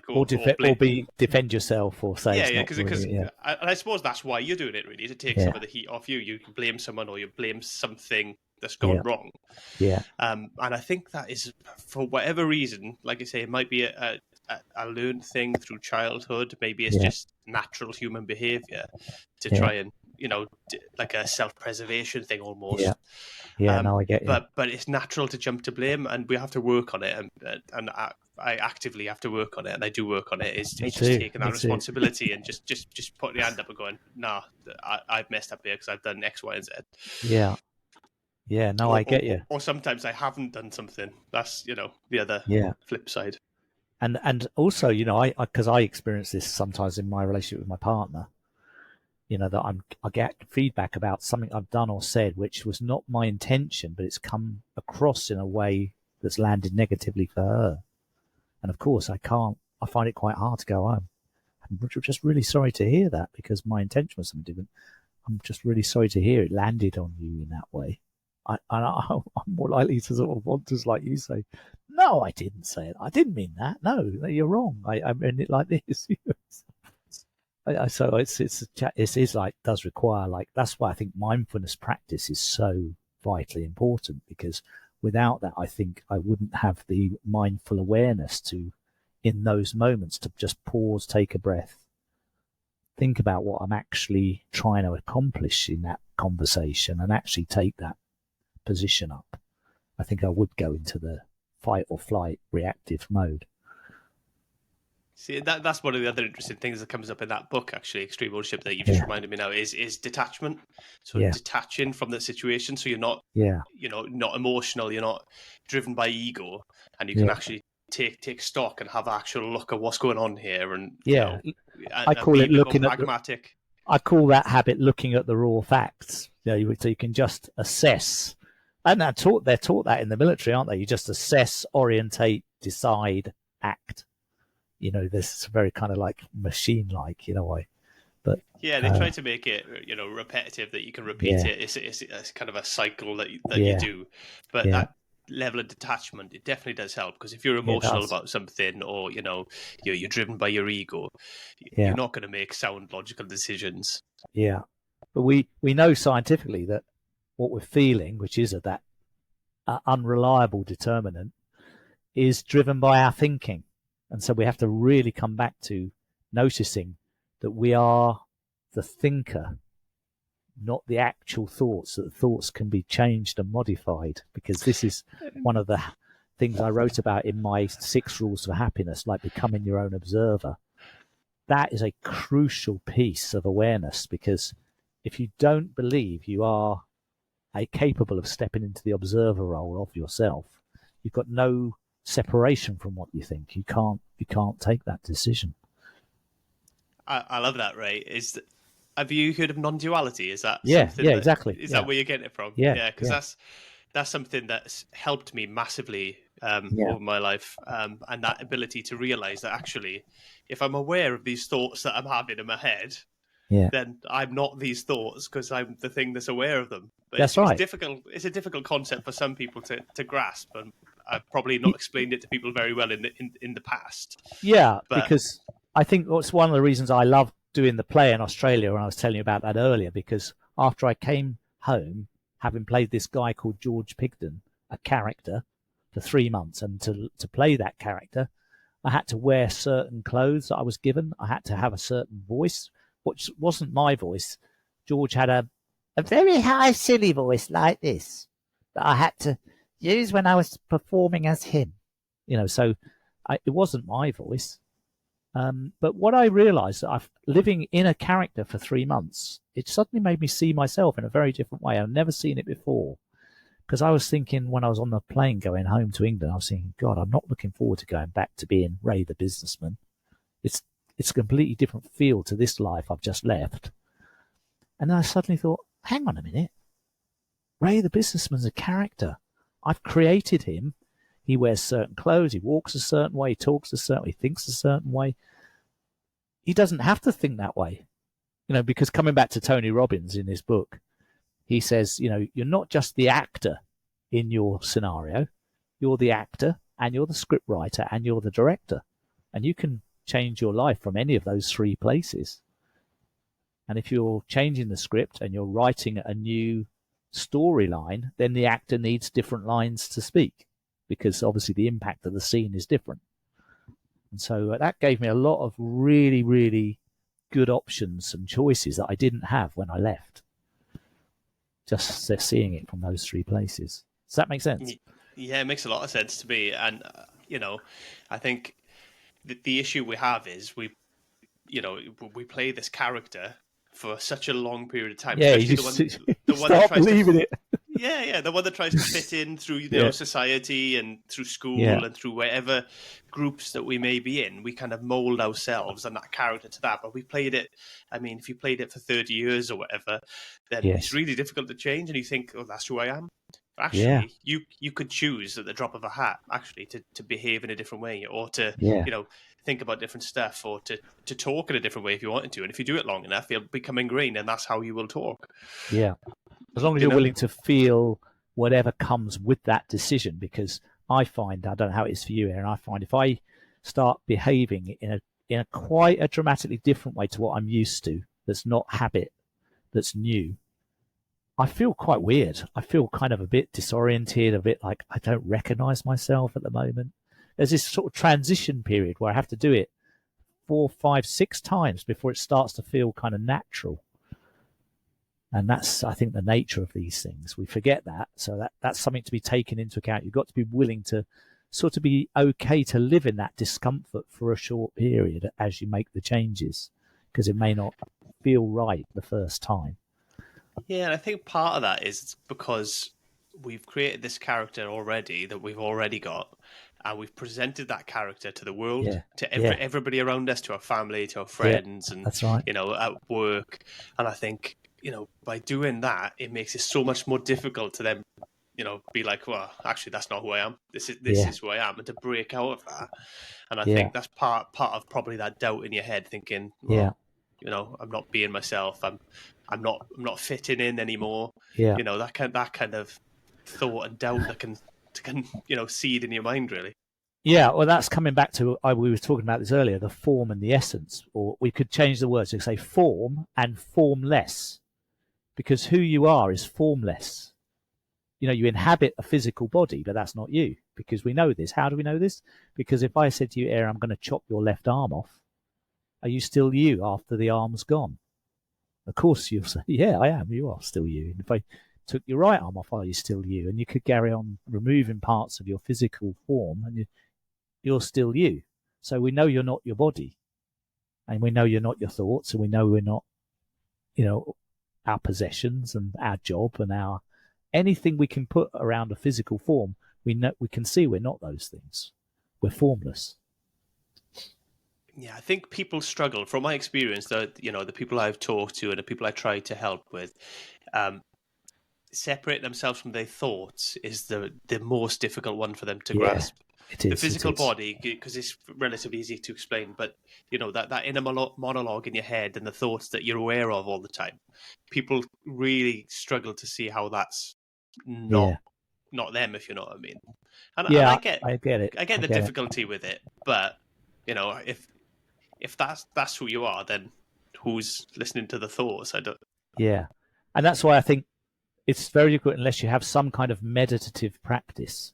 or defend yourself, or say because I suppose that's why you're doing it, really, to take some of the heat off you. You can blame someone, or you blame something that's gone wrong. And I think that is, for whatever reason, like I say, it might be a learned thing through childhood. Maybe it's just natural human behavior to try and, like a self-preservation thing almost. No, I get you. But it's natural to jump to blame, and we have to work on it. And I actively have to work on it, and I do work on it. It's just taking that responsibility and just putting your hand up and going, nah, I've messed up here because I've done X, Y, and Z. I get you. Or sometimes I haven't done something. That's, the other flip side. And also, because I experience this sometimes in my relationship with my partner, that I get feedback about something I've done or said which was not my intention, but it's come across in a way that's landed negatively for her. And of course, I find it quite hard to go home. I'm just really sorry to hear that, because my intention was something different. I'm just really sorry to hear it landed on you in that way. I'm more likely to sort of want to, like you say, no, I didn't say it. I didn't mean that. No, you're wrong. I meant it like this. So does require, that's why I think mindfulness practice is so vitally important, because without that, I think I wouldn't have the mindful awareness to, in those moments, to just pause, take a breath, think about what I'm actually trying to accomplish in that conversation, and actually take that position up. I think I would go into the fight or flight reactive mode. See, that's one of the other interesting things that comes up in that book, actually, Extreme Ownership, that you've just reminded me now, is detachment. So detaching from the situation, so you're not, not emotional, you're not driven by ego, and you can actually take stock and have actual look at what's going on here, and I call it looking pragmatic. I call that habit looking at the raw facts. So you can just assess. And they're taught that in the military, aren't they? You just assess, orientate, decide, act. This is very kind of like machine-like, in a way. But they try to make it, repetitive, that you can repeat it. It's kind of a cycle that you do. But that level of detachment, it definitely does help, because if you're emotional about something, or you're driven by your ego, you're not going to make sound, logical decisions. But we know scientifically that what we're feeling, which is that unreliable determinant, is driven by our thinking. And so we have to really come back to noticing that we are the thinker, not the actual thoughts, that the thoughts can be changed and modified, because this is one of the things I wrote about in my 6 rules for happiness, like becoming your own observer. That is a crucial piece of awareness, because if you don't believe you are capable of stepping into the observer role of yourself, you've got no separation from what you think. You can't take that decision. I love that, Ray. Have you heard of non-duality? Is that exactly. Is that where you're getting it from? Because that's something that's helped me massively over my life, and that ability to realize that actually, if I'm aware of these thoughts that I'm having in my head, then I'm not these thoughts, because I'm the thing that's aware of them. But that's right. It's a difficult concept for some people to grasp, and I've probably not explained it to people very well in the past. Because I think that's one of the reasons I love doing the play in Australia, when I was telling you about that earlier, because after I came home, having played this guy called George Pigden, a character, for 3 months, and to play that character, I had to wear certain clothes that I was given. I had to have a certain voice, which wasn't my voice. George had a a very high, silly voice like this that I had to use when I was performing as him. So it wasn't my voice. But what I realized that I've living in a character for 3 months, it suddenly made me see myself in a very different way. I've never seen it before. Because I was thinking when I was on the plane going home to England, I was thinking, God, I'm not looking forward to going back to being Ray the businessman. It's a completely different feel to this life I've just left. And then I suddenly thought, hang on a minute. Ray the businessman's a character. I've created him. He wears certain clothes. He walks a certain way. He talks a certain way. He thinks a certain way. He doesn't have to think that way. Because coming back to Tony Robbins in his book, he says, you're not just the actor in your scenario. You're the actor and you're the script writer and you're the director. And you can change your life from any of those 3 places. And if you're changing the script and you're writing a new storyline, then the actor needs different lines to speak because obviously the impact of the scene is different. And so that gave me a lot of really, really good options and choices that I didn't have when I left. Just seeing it from those 3 places. Does that make sense? Yeah, it makes a lot of sense to me. And, I think the issue we have is we play this character for such a long period of time. Yeah, especially the one start believing it. Yeah, the one that tries to fit in through society and through school and through whatever groups that we may be in. We kind of mold ourselves and that character to that. But we played it. I mean, if you played it for 30 years or whatever, then it's really difficult to change. And you think, oh, that's who I am. But actually, you could choose at the drop of a hat, actually, to behave in a different way or to, think about different stuff or to talk in a different way if you wanted to. And if you do it long enough, it'll become ingrained and that's how you will talk. Yeah. As long as you're willing to feel whatever comes with that decision, because I find, I don't know how it is for you, Aaron, I find if I start behaving in a quite a dramatically different way to what I'm used to, that's not habit, that's new, I feel quite weird. I feel kind of a bit disoriented, a bit like I don't recognize myself at the moment. There's this sort of transition period where I have to do it 4, 5, 6 times before it starts to feel kind of natural. And that's, I think, the nature of these things. We forget that. So that's something to be taken into account. You've got to be willing to sort of be okay to live in that discomfort for a short period as you make the changes, because it may not feel right the first time. Yeah, and I think part of that is because we've created this character already that we've already got, and we've presented that character to the world, to everybody around us, to our family, to our friends, and that's right. At work. And I think, by doing that, it makes it so much more difficult to then, be like, well, actually, that's not who I am. This is who I am, and to break out of that. And I think that's part of probably that doubt in your head, thinking, well, I'm not being myself. I'm not fitting in anymore. Yeah. That kind of thought and doubt that can seed in your mind, really. Yeah, well, that's coming back to, we were talking about this earlier, the form and the essence. Or we could change the words to say form and formless, because who you are is formless. You inhabit a physical body, but that's not you, because we know this. How do we know this? Because if I said to you, Aaron, I'm going to chop your left arm off, are you still you after the arm's gone? Of course you'll say, yeah, I am. You are still you. And if I took your right arm off, are you still you? And you could carry on removing parts of your physical form and you're still you. So we know you're not your body, and we know you're not your thoughts, and we know we're not, our possessions and our job and our anything we can put around a physical form. We can see we're not those things. We're formless. Yeah, I think people struggle. From my experience, the people I've talked to and the people I try to help with, separate themselves from their thoughts is the most difficult one for them to grasp. It is, the physical body, because it's relatively easy to explain, but that inner monologue in your head and the thoughts that you're aware of all the time, people really struggle to see how that's not them, if you know what I mean. And I get it. I get the difficulty with it, but if that's who you are, then who's listening to the thoughts? I don't. Yeah, and that's why I think it's very good unless you have some kind of meditative practice,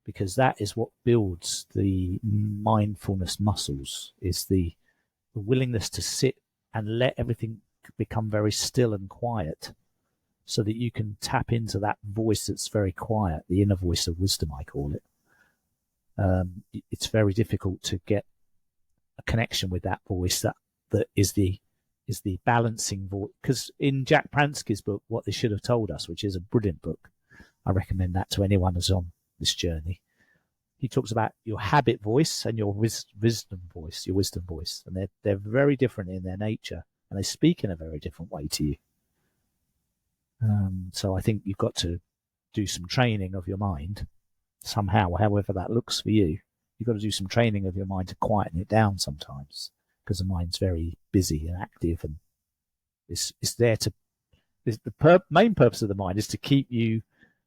because that is what builds the mindfulness muscles, is the willingness to sit and let everything become very still and quiet, so that you can tap into that voice that's very quiet, the inner voice of wisdom, I call it. It's very difficult to get a connection with that voice that is the balancing voice. Because in Jack Pransky's book, What They Should Have Told Us, which is a brilliant book, I recommend that to anyone who's on this journey. He talks about your habit voice and your wisdom voice, and they're very different in their nature, and they speak in a very different way to you. So I think you've got to do some training of your mind somehow, however that looks for you. You've got to do some training of your mind to quieten it down sometimes, because the mind's very busy and active, and it's there to. Main purpose of the mind is to keep you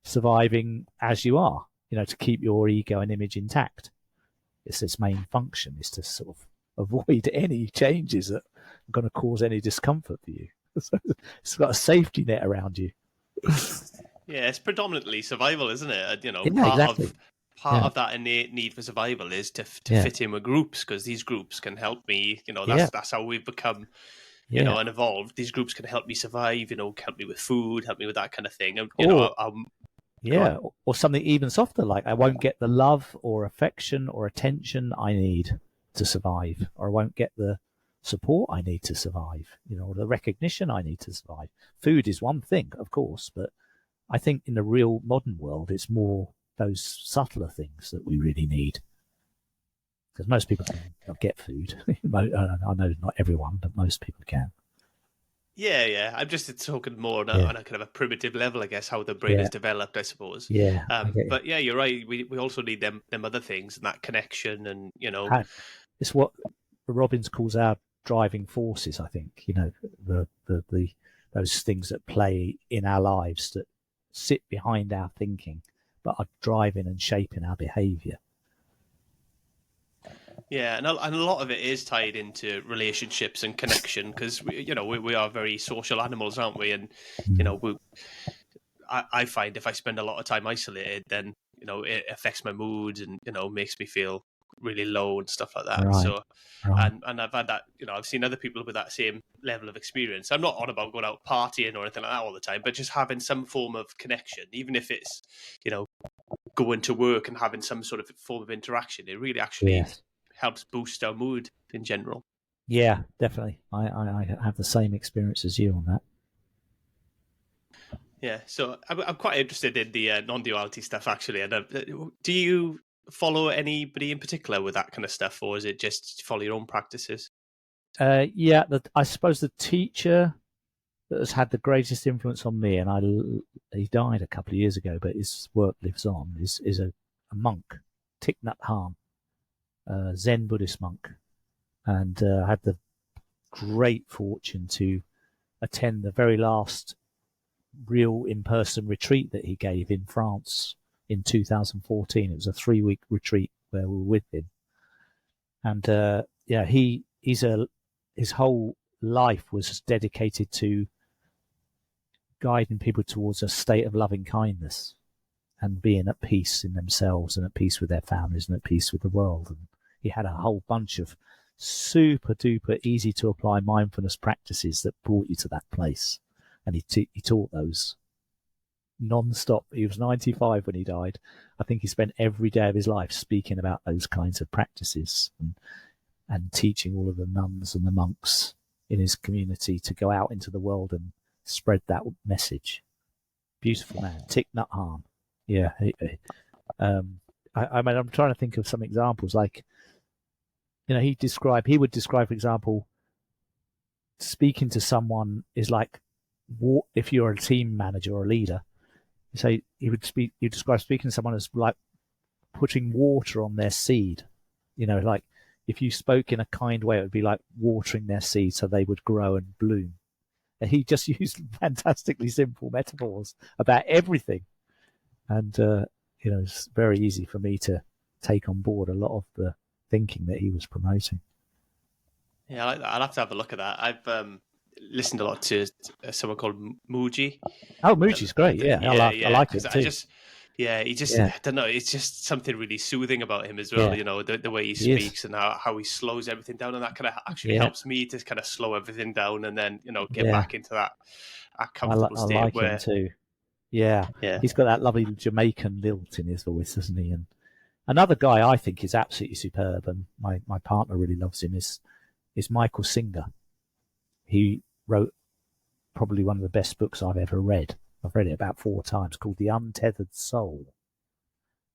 surviving as you are. To keep your ego and image intact. It's its main function, is to sort of avoid any changes that are going to cause any discomfort for you. So it's got a safety net around you. Yeah, it's predominantly survival, isn't it? Part of that innate need for survival is to fit in with groups, because these groups can help me. That's how we've become, and evolved. These groups can help me survive. Help me with food, help me with that kind of thing. And or something even softer, like I won't get the love or affection or attention I need to survive, or I won't get the support I need to survive, or the recognition I need to survive. Food is one thing, of course, but I think in the real modern world, it's more those subtler things that we really need. Because most people can get food. I know not everyone, but most people can. Yeah. I'm just talking more on a kind of a primitive level, I guess, how the brain is developed, I suppose. Yeah. But yeah, you're right. We also need them other things, and that connection, and it's what Robbins calls our driving forces. I think the those things that play in our lives that sit behind our thinking, but are driving and shaping our behaviour. Yeah, and a lot of it is tied into relationships and connection, because we are very social animals, aren't we? And I find if I spend a lot of time isolated, then it affects my mood, and makes me feel really low and stuff like that. Right. So, and I've had that. I've seen other people with that same level of experience. I'm not on about going out partying or anything like that all the time, but just having some form of connection, even if it's going to work and having some sort of form of interaction. It really actually helps boost our mood in general. Yeah, definitely. I have the same experience as you on that. Yeah, so I'm quite interested in the non-duality stuff, actually. And do you follow anybody in particular with that kind of stuff, or is it just follow your own practices? I suppose the teacher that has had the greatest influence on me, and he died a couple of years ago, but his work lives on, is a monk, Thich Nhat Hanh, a Zen Buddhist monk, and I had the great fortune to attend the very last real in-person retreat that he gave in France in 2014. It was a 3-week retreat where we were with him, and his whole life was dedicated to guiding people towards a state of loving kindness and being at peace in themselves and at peace with their families and at peace with the world. And he had a whole bunch of super duper easy to apply mindfulness practices that brought you to that place. And he taught those non-stop. He was 95 when he died. I think he spent every day of his life speaking about those kinds of practices and teaching all of the nuns and the monks in his community to go out into the world and spread that message. Beautiful man, Thich Nhat Hanh. Yeah. I'm trying to think of some examples. Like, he would describe, for example, speaking to someone is like, if you're a team manager or a leader, so you describe speaking to someone as like putting water on their seed. Like if you spoke in a kind way, it would be like watering their seed so they would grow and bloom. And he just used fantastically simple metaphors about everything. And, it's very easy for me to take on board a lot of the thinking that he was promoting. Yeah, I'll have to have a look at that. I've listened a lot to someone called Mooji. Oh, Mooji's great. Yeah, I like it too. Yeah, he just, Yeah, I don't know, it's just something really soothing about him as well, yeah, you know, the way he he is. speaks and how he slows everything down. And that kind of actually Yeah, helps me to kind of slow everything down and then, you know, get yeah, back into that comfortable I state like him where, too. Yeah, yeah. he's got that lovely Jamaican lilt in his voice, doesn't he? And another guy I think is absolutely superb, and my partner really loves him, is Michael Singer. He wrote probably one of the best books I've ever read. I've read it about 4 times, called The Untethered Soul.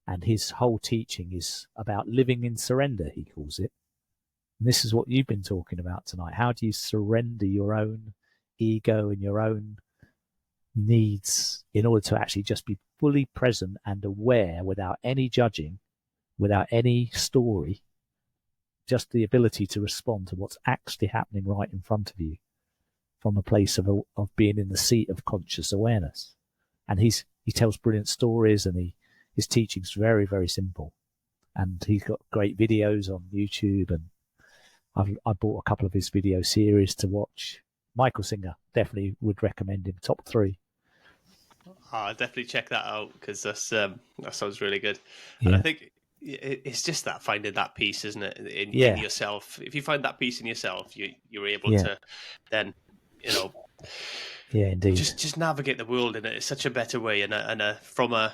And his whole teaching is about living in surrender, he calls it. And this is what you've been talking about tonight. How do you surrender your own ego and your own needs in order to actually just be fully present and aware without any judging, without any story, just the ability to respond to what's actually happening right in front of you from a place of being in the seat of conscious awareness. And he tells brilliant stories, and his teaching's very, very simple. And he's got great videos on YouTube, and I bought a couple of his video series to watch. Michael Singer, definitely would recommend him. Top 3. I'll definitely check that out because that sounds really good. And I Yeah, think it's just that finding that peace, isn't it, in yeah, yourself. If you find that peace in yourself, you're able yeah, to then, you know, yeah, indeed. just navigate the world in such a better way and from a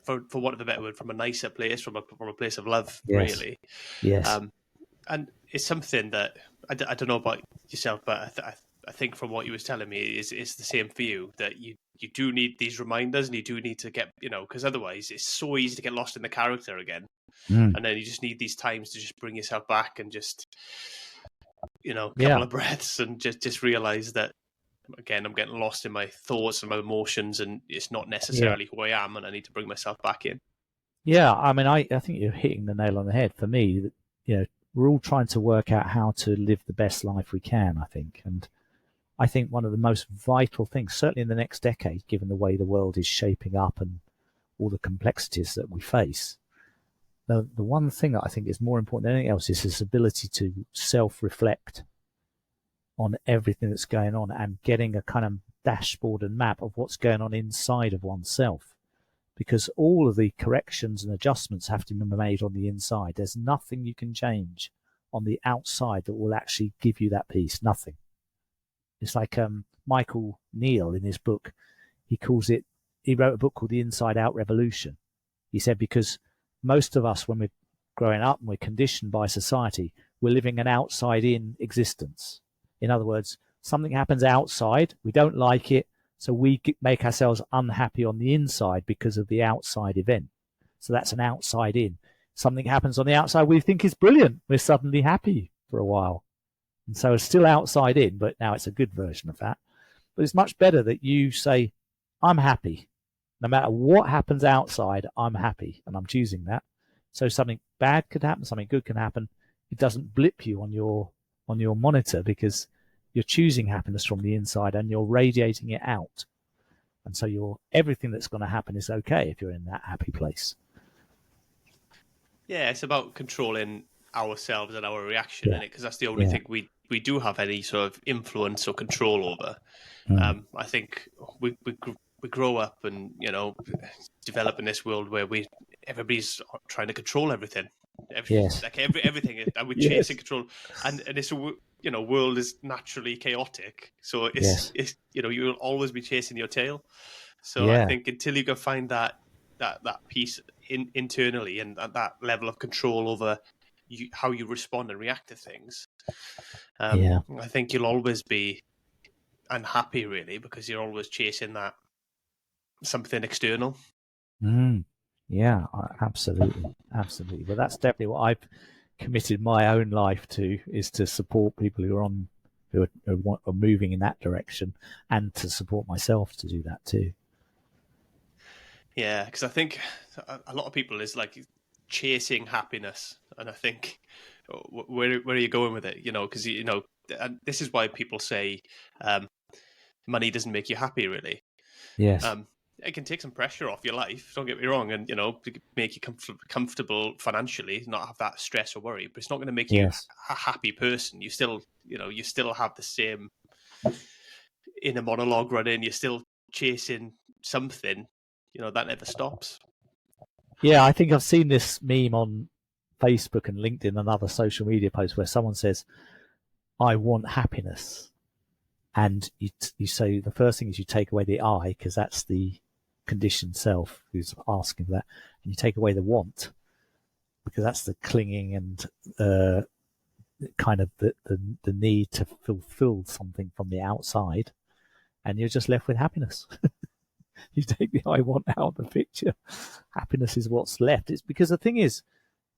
for want of a better word, from a nicer place, from a place of love, Yes, really. yes, Um, and it's something that I don't know about yourself, but I think from what you was telling me is the same for you, that you do need these reminders and you do need to get, you know, because otherwise it's so easy to get lost in the character again. mm. And then you just need these times to just bring yourself back and just, you know, a couple Yeah, of breaths and just realize that, again, I'm getting lost in my thoughts and my emotions and it's not yeah, necessarily who I am and I need to bring myself back in. yeah. I mean, I think you're hitting the nail on the head. For me, you know, we're all trying to work out how to live the best life we can, I think. And I think one of the most vital things, certainly in the next decade, given the way the world is shaping up and all the complexities that we face, the one thing that I think is more important than anything else is this ability to self-reflect on everything that's going on and getting a kind of dashboard and map of what's going on inside of oneself. Because all of the corrections and adjustments have to be made on the inside. There's nothing you can change on the outside that will actually give you that peace. Nothing. It's like Michael Neal in his book, he wrote a book called The Inside Out Revolution. He said, because most of us, when we're growing up and we're conditioned by society, we're living an outside in existence. In other words, something happens outside, we don't like it, so we make ourselves unhappy on the inside because of the outside event. So that's an outside in. Something happens on the outside we think is brilliant. We're suddenly happy for a while. And so it's still outside in, but now it's a good version of that. But it's much better that you say, I'm happy. No matter what happens outside, I'm happy. And I'm choosing that. So something bad could happen, something good can happen. It doesn't blip you on your monitor because you're choosing happiness from the inside and you're radiating it out. And so everything that's going to happen is okay if you're in that happy place. Yeah, it's about controlling ourselves and our reaction Yeah. in it, because that's the only Yeah. thing we do have any sort of influence or control over. I think we grow up and, you know, develop in this world where everybody's trying to control everything. Yes. Everything, and we're Yes. chasing control, and it's you know, world is naturally chaotic, so Yes. it's you know, you'll always be chasing your tail. So I Yeah. think until you can find that piece internally and that level of control over how you respond and react to things, Yeah. I think you'll always be unhappy, really, because you're always chasing that something external. Yeah, absolutely. Absolutely. But that's definitely what I've committed my own life to, is to support people who are moving in that direction, and to support myself to do that too. Yeah, because I think a lot of people is like chasing happiness, and I think where are you going with it? You know, because, you know, and this is why people say money doesn't make you happy, really. Yes. It can take some pressure off your life, don't get me wrong, and, you know, make you comfortable financially, not have that stress or worry, but it's not going to make you Yes. a happy person. You still, you know, you still have the same inner monologue running, you're still chasing something, that never stops. Yeah, I think I've seen this meme on Facebook and LinkedIn and other social media posts where someone says, I want happiness. And you say the first thing is you take away the I, because that's the conditioned self who's asking for that. And you take away the want, because that's the clinging and kind of the need to fulfill something from the outside. And you're just left with happiness. You take the I want out of the picture. Happiness is what's left. It's because the thing is,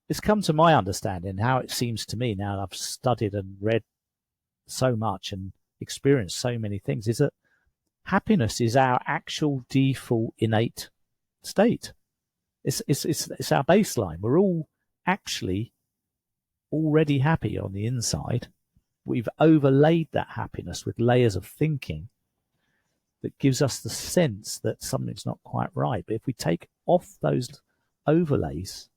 it's come to my understanding, how it seems to me now, I've studied and read so much and experienced so many things, is that happiness is our actual default innate state. It's our baseline. We're all actually already happy on the inside. We've overlaid that happiness with layers of thinking that gives us the sense that something's not quite right. But if we take off those overlays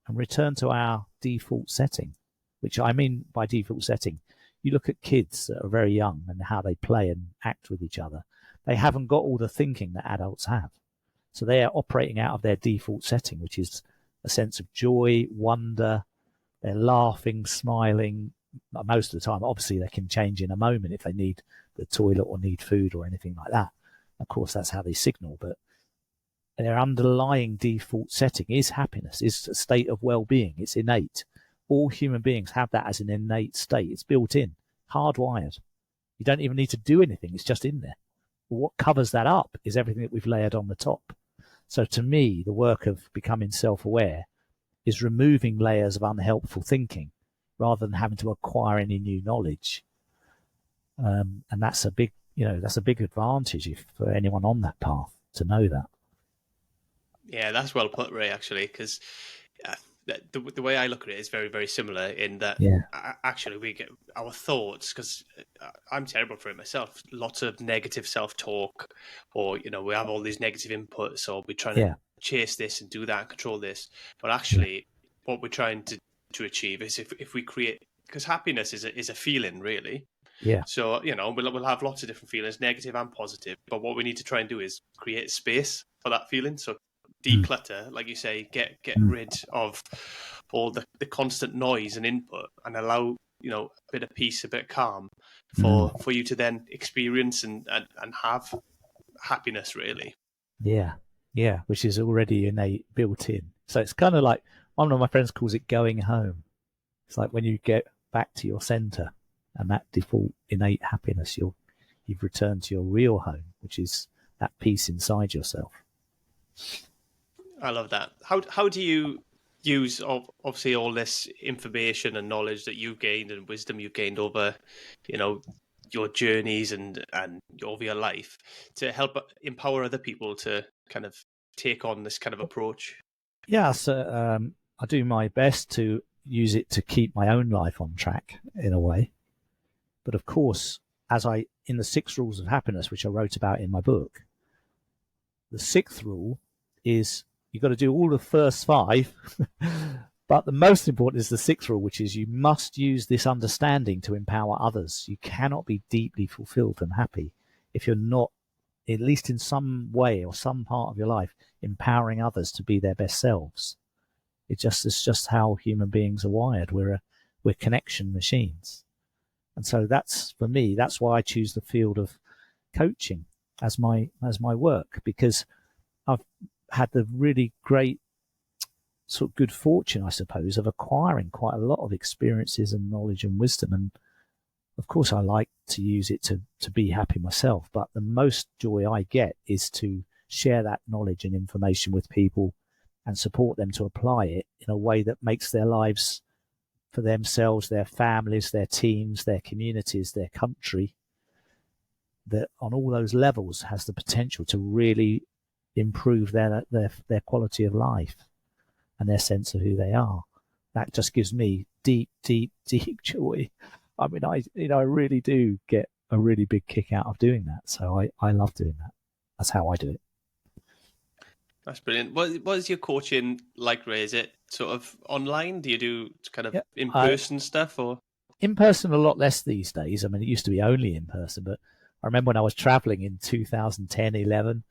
and return to our default setting, which I mean by default setting, you look at kids that are very young and how they play and act with each other. They haven't got all the thinking that adults have. So they are operating out of their default setting, which is a sense of joy, wonder. They're laughing, smiling most of the time. Obviously, they can change in a moment if they need the toilet or need food or anything like that. Of course, that's how they signal. But their underlying default setting is happiness, is a state of well-being. It's innate. All human beings have that as an innate state. It's built in, hardwired. You don't even need to do anything. It's just in there. But what covers that up is everything that we've layered on the top. So to me, the work of becoming self-aware is removing layers of unhelpful thinking rather than having to acquire any new knowledge. And that's a big, that's a big advantage for anyone on that path to know that. Yeah, that's well put, Ray, actually, because the way I look at it is very, very similar in that actually we get our thoughts, because I'm terrible for it myself, lots of negative self-talk, or, we have all these negative inputs, or we're trying to chase this and do that and control this. But actually what we're trying to achieve is if we create, because happiness is a feeling, really. Yeah. So, we'll have lots of different feelings, negative and positive. But what we need to try and do is create space for that feeling. So declutter, like you say, get rid of all the constant noise and input, and allow, a bit of peace, a bit of calm for you to then experience and have happiness, really. Yeah. Yeah. Which is already innate, built in. So it's kind of like, one of my friends calls it going home. It's like when you get back to your center and that default innate happiness, you've returned to your real home, which is that peace inside yourself. I love that. How do you use, obviously, all this information and knowledge that you've gained and wisdom you've gained over, your journeys and over your life to help empower other people to kind of take on this kind of approach? Yeah, so I do my best to use it to keep my own life on track in a way. But of course, in the 6 rules of happiness, which I wrote about in my book, the 6th rule is you've got to do all the first 5, but the most important is the 6th rule, which is you must use this understanding to empower others. You cannot be deeply fulfilled and happy if you're not, at least in some way or some part of your life, empowering others to be their best selves. It's just how human beings are wired. We're connection machines. And so that's why I choose the field of coaching as my work, because I've had the really great sort of good fortune, I suppose, of acquiring quite a lot of experiences and knowledge and wisdom. And of course, I like to use it to be happy myself. But the most joy I get is to share that knowledge and information with people and support them to apply it in a way that makes their lives, for themselves, their families, their teams, their communities, their country, that on all those levels has the potential to really improve their quality of life and their sense of who they are. That just gives me deep, deep, deep joy. I mean, I really do get a really big kick out of doing that. So I love doing that. That's how I do it. That's brilliant. What is your coaching like, Ray? Is it sort of online? Do you do kind of in-person stuff, or? In person a lot less these days. I mean, it used to be only in person, but I remember when I was traveling in 2010, 11,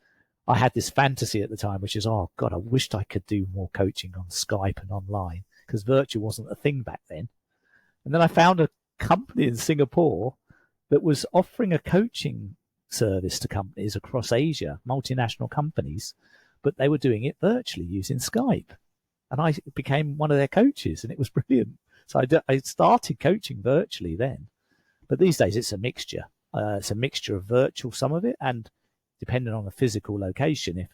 I had this fantasy at the time, which is, oh God, I wished I could do more coaching on Skype and online, because virtual wasn't a thing back then. And then I found a company in Singapore that was offering a coaching service to companies across Asia, multinational companies, but they were doing it virtually using Skype. And I became one of their coaches, and it was brilliant. So I started coaching virtually then. But these days it's a mixture. It's a mixture of virtual, some of it, and depending on the physical location,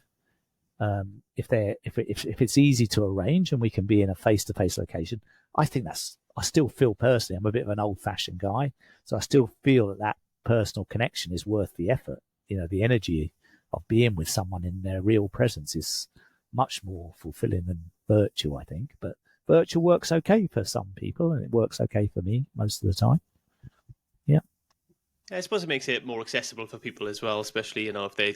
if it's easy to arrange and we can be in a face-to-face location, I still feel personally, I'm a bit of an old-fashioned guy, so I still feel that personal connection is worth the effort. The energy of being with someone in their real presence is much more fulfilling than virtual, I think. But virtual works okay for some people, and it works okay for me most of the time. Yeah. I suppose it makes it more accessible for people as well, especially, if they're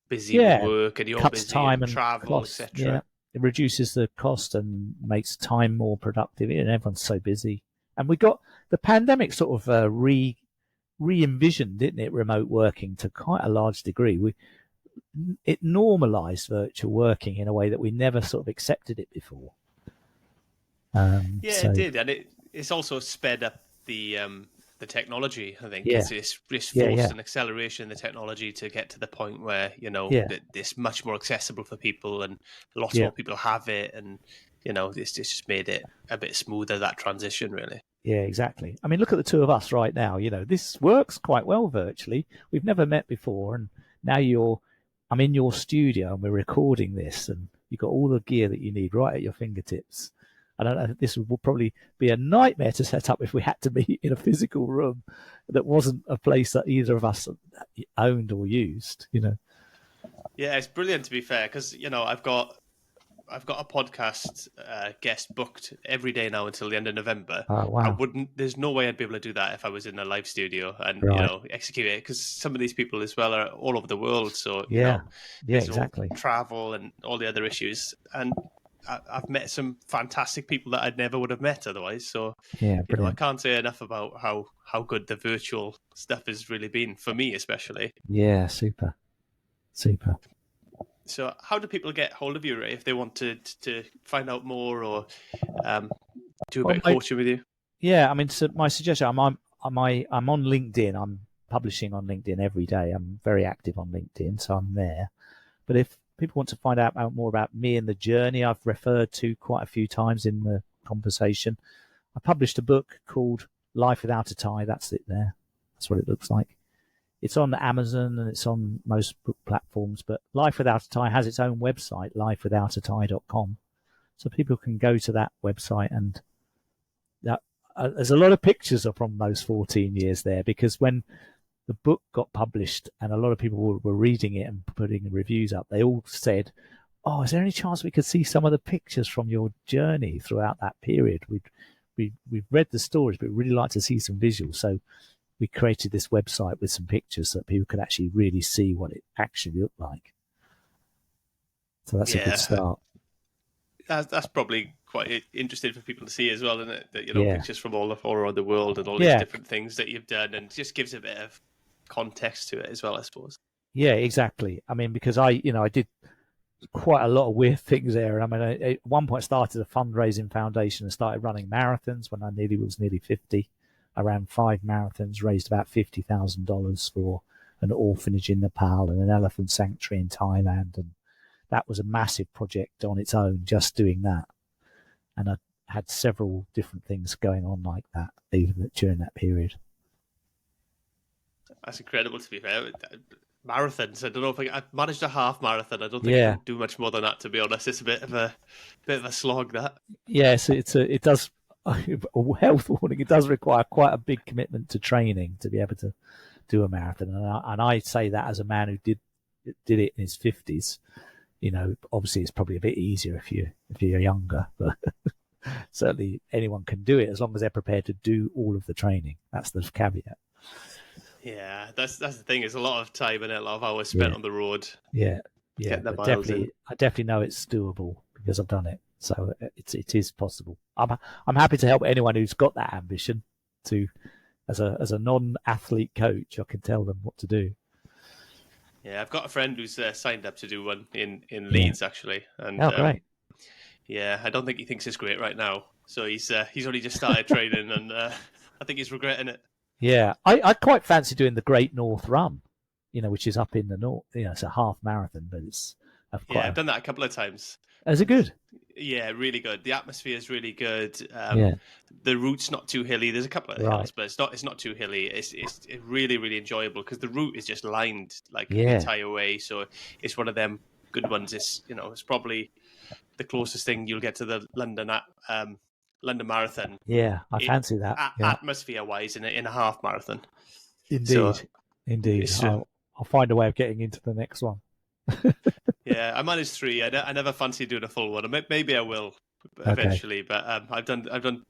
busy with work and you're cuts busy time and travel, etc. etc. It reduces the cost and makes time more productive, and everyone's so busy. And we got the pandemic sort of re-envisioned, didn't it, remote working to quite a large degree. It normalized virtual working in a way that we never sort of accepted it before. It did, and it's also sped up the technology. I think it's forced an acceleration in the technology to get to the point where that it's much more accessible for people, and lots more people have it, and it's just made it a bit smoother, that transition, really. Yeah, exactly. I mean, look at the two of us right now. This works quite well virtually. We've never met before, and now I'm in your studio and we're recording this, and you've got all the gear that you need right at your fingertips. I don't know, this would probably be a nightmare to set up if we had to meet in a physical room that wasn't a place that either of us owned or used. Yeah, it's brilliant, to be fair, because I've got a podcast guest booked every day now until the end of November. Oh, wow. There's no way I'd be able to do that if I was in a live studio and execute it, because some of these people as well are all over the world. So exactly, travel and all the other issues, and I've met some fantastic people that I never would have met otherwise. So I can't say enough about how good the virtual stuff has really been for me, especially. Yeah, super. So how do people get hold of you, Ray, if they want to find out more or do a bit of coaching with you? Yeah, I mean, so my suggestion, I'm on LinkedIn. I'm publishing on LinkedIn every day. I'm very active on LinkedIn, so I'm there. But if people want to find out more about me and the journey I've referred to quite a few times in the conversation, I published a book called Life Without a Tie. That's it there. That's what it looks like. It's on Amazon and it's on most book platforms, but Life Without a Tie has its own website, lifewithoutatie.com. So people can go to that website, and there's a lot of pictures from those 14 years there, because when the book got published and a lot of people were reading it and putting reviews up, they all said, oh, is there any chance we could see some of the pictures from your journey throughout that period? We've read the stories, but we'd really like to see some visuals. So we created this website with some pictures so that people could actually really see what it actually looked like. So that's a good start. That's probably quite interesting for people to see as well, isn't it? That pictures from all around the world and all these different things that you've done, and just gives a bit of context to it as well, I suppose. Yeah, exactly. I mean, because I did quite a lot of weird things there. I mean, I at one point started a fundraising foundation and started running marathons when I was nearly 50. I ran 5 marathons, raised about $50,000 for an orphanage in Nepal and an elephant sanctuary in Thailand, and that was a massive project on its own, just doing that. And I had several different things going on like that even during that period. That's incredible, to be fair. Marathons, I don't know if I managed a half marathon. I don't think I can do much more than that, to be honest. It's a bit of a slog, that. Yes, it does. A health warning. It does require quite a big commitment to training to be able to do a marathon, and I say that as a man who did it in his 50s. Obviously it's probably a bit easier if you're younger, but certainly anyone can do it as long as they're prepared to do all of the training. That's the caveat. Yeah, that's the thing. It's a lot of time and a lot of hours spent on the road. Yeah. But I definitely know it's doable because I've done it. So it is possible. I'm happy to help anyone who's got that ambition to, as a non-athlete coach, I can tell them what to do. Yeah, I've got a friend who's signed up to do one in Leeds actually, and Oh, great. yeah, I don't think he thinks it's great right now. So he's only just started training, and I think he's regretting it. Yeah, I quite fancy doing the Great North Run, which is up in the north. It's a half marathon, but it's Yeah, I've done that a couple of times. Is it good? Yeah, really good. The atmosphere is really good. Yeah. The route's not too hilly. There's a couple of Right. hills, but it's not too hilly. It's really, really enjoyable because the route is just lined like the Yeah. entire way. So it's one of them good ones. It's it's probably the closest thing you'll get to the London Marathon. Yeah, I fancy that. Yeah. Atmosphere wise in a half marathon. Indeed. So, Indeed. I'll find a way of getting into the next one. Yeah, I managed 3. I never fancied doing a full one. Maybe I will eventually, but I've done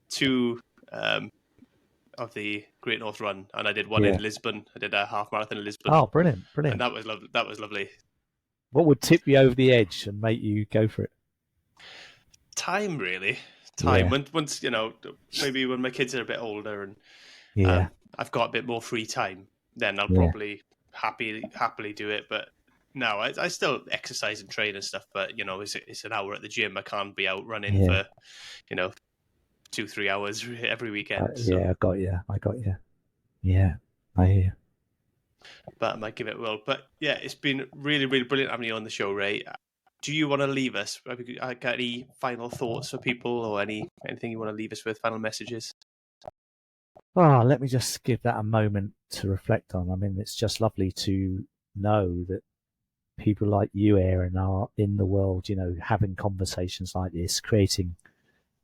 2 of the Great North Run, and I did one in Lisbon. I did a half marathon in Lisbon. Oh, brilliant! And that was lovely. That was lovely. What would tip you over the edge and make you go for it? Time, really. Time. Yeah. Once maybe when my kids are a bit older and I've got a bit more free time, then I'll probably happily do it. But no, I still exercise and train and stuff. But it's an hour at the gym. I can't be out running for 2-3 hours every weekend. Yeah, I got you. Yeah, I hear you. But I might give it a whirl. But yeah, it's been really, really brilliant having you on the show, Ray. Do you want to leave us? Got any final thoughts for people, or anything you want to leave us with? Final messages? Oh, let me just give that a moment to reflect on. I mean, it's just lovely to know that people like you, Aaron, are in the world, having conversations like this, creating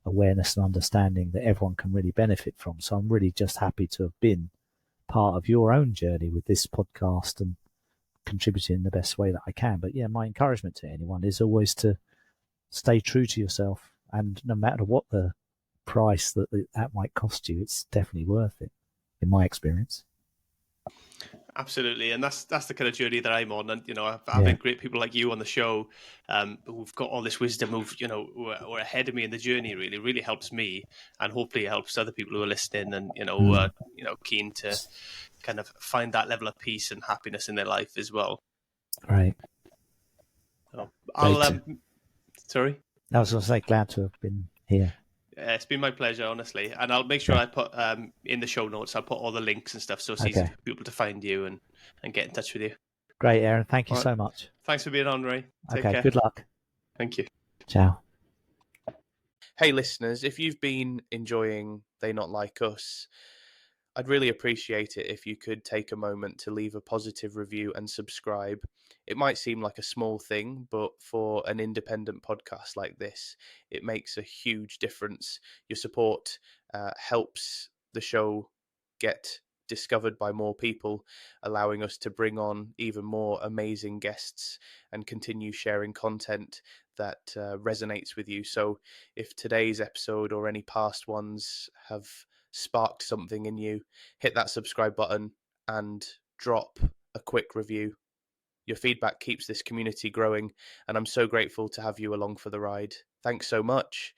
awareness and understanding that everyone can really benefit from. So I'm really just happy to have been part of your own journey with this podcast and contributing in the best way that I can. But yeah, my encouragement to anyone is always to stay true to yourself, and no matter what the price that might cost you, it's definitely worth it, in my experience. Absolutely, and that's the kind of journey that I'm on. And having great people like you on the show, who've got all this wisdom, who are ahead of me in the journey, really helps me, and hopefully it helps other people who are listening and who are keen to kind of find that level of peace and happiness in their life as well. Right. So sorry. I was going to say, glad to have been here. It's been my pleasure, honestly, and I'll make sure I put in the show notes. I'll put all the links and stuff, so it's easy for people to find you and get in touch with you. Great, Aaron. Thank you so much. Thanks for being on, Ray. Take care. Good luck. Thank you. Ciao. Hey, listeners, if you've been enjoying They Not Like Us, I'd really appreciate it if you could take a moment to leave a positive review and subscribe. It might seem like a small thing, but for an independent podcast like this, it makes a huge difference. Your support helps the show get discovered by more people, allowing us to bring on even more amazing guests and continue sharing content that resonates with you. So if today's episode or any past ones have sparked something in you, hit that subscribe button and drop a quick review. Your feedback keeps this community growing, and I'm so grateful to have you along for the ride. Thanks so much.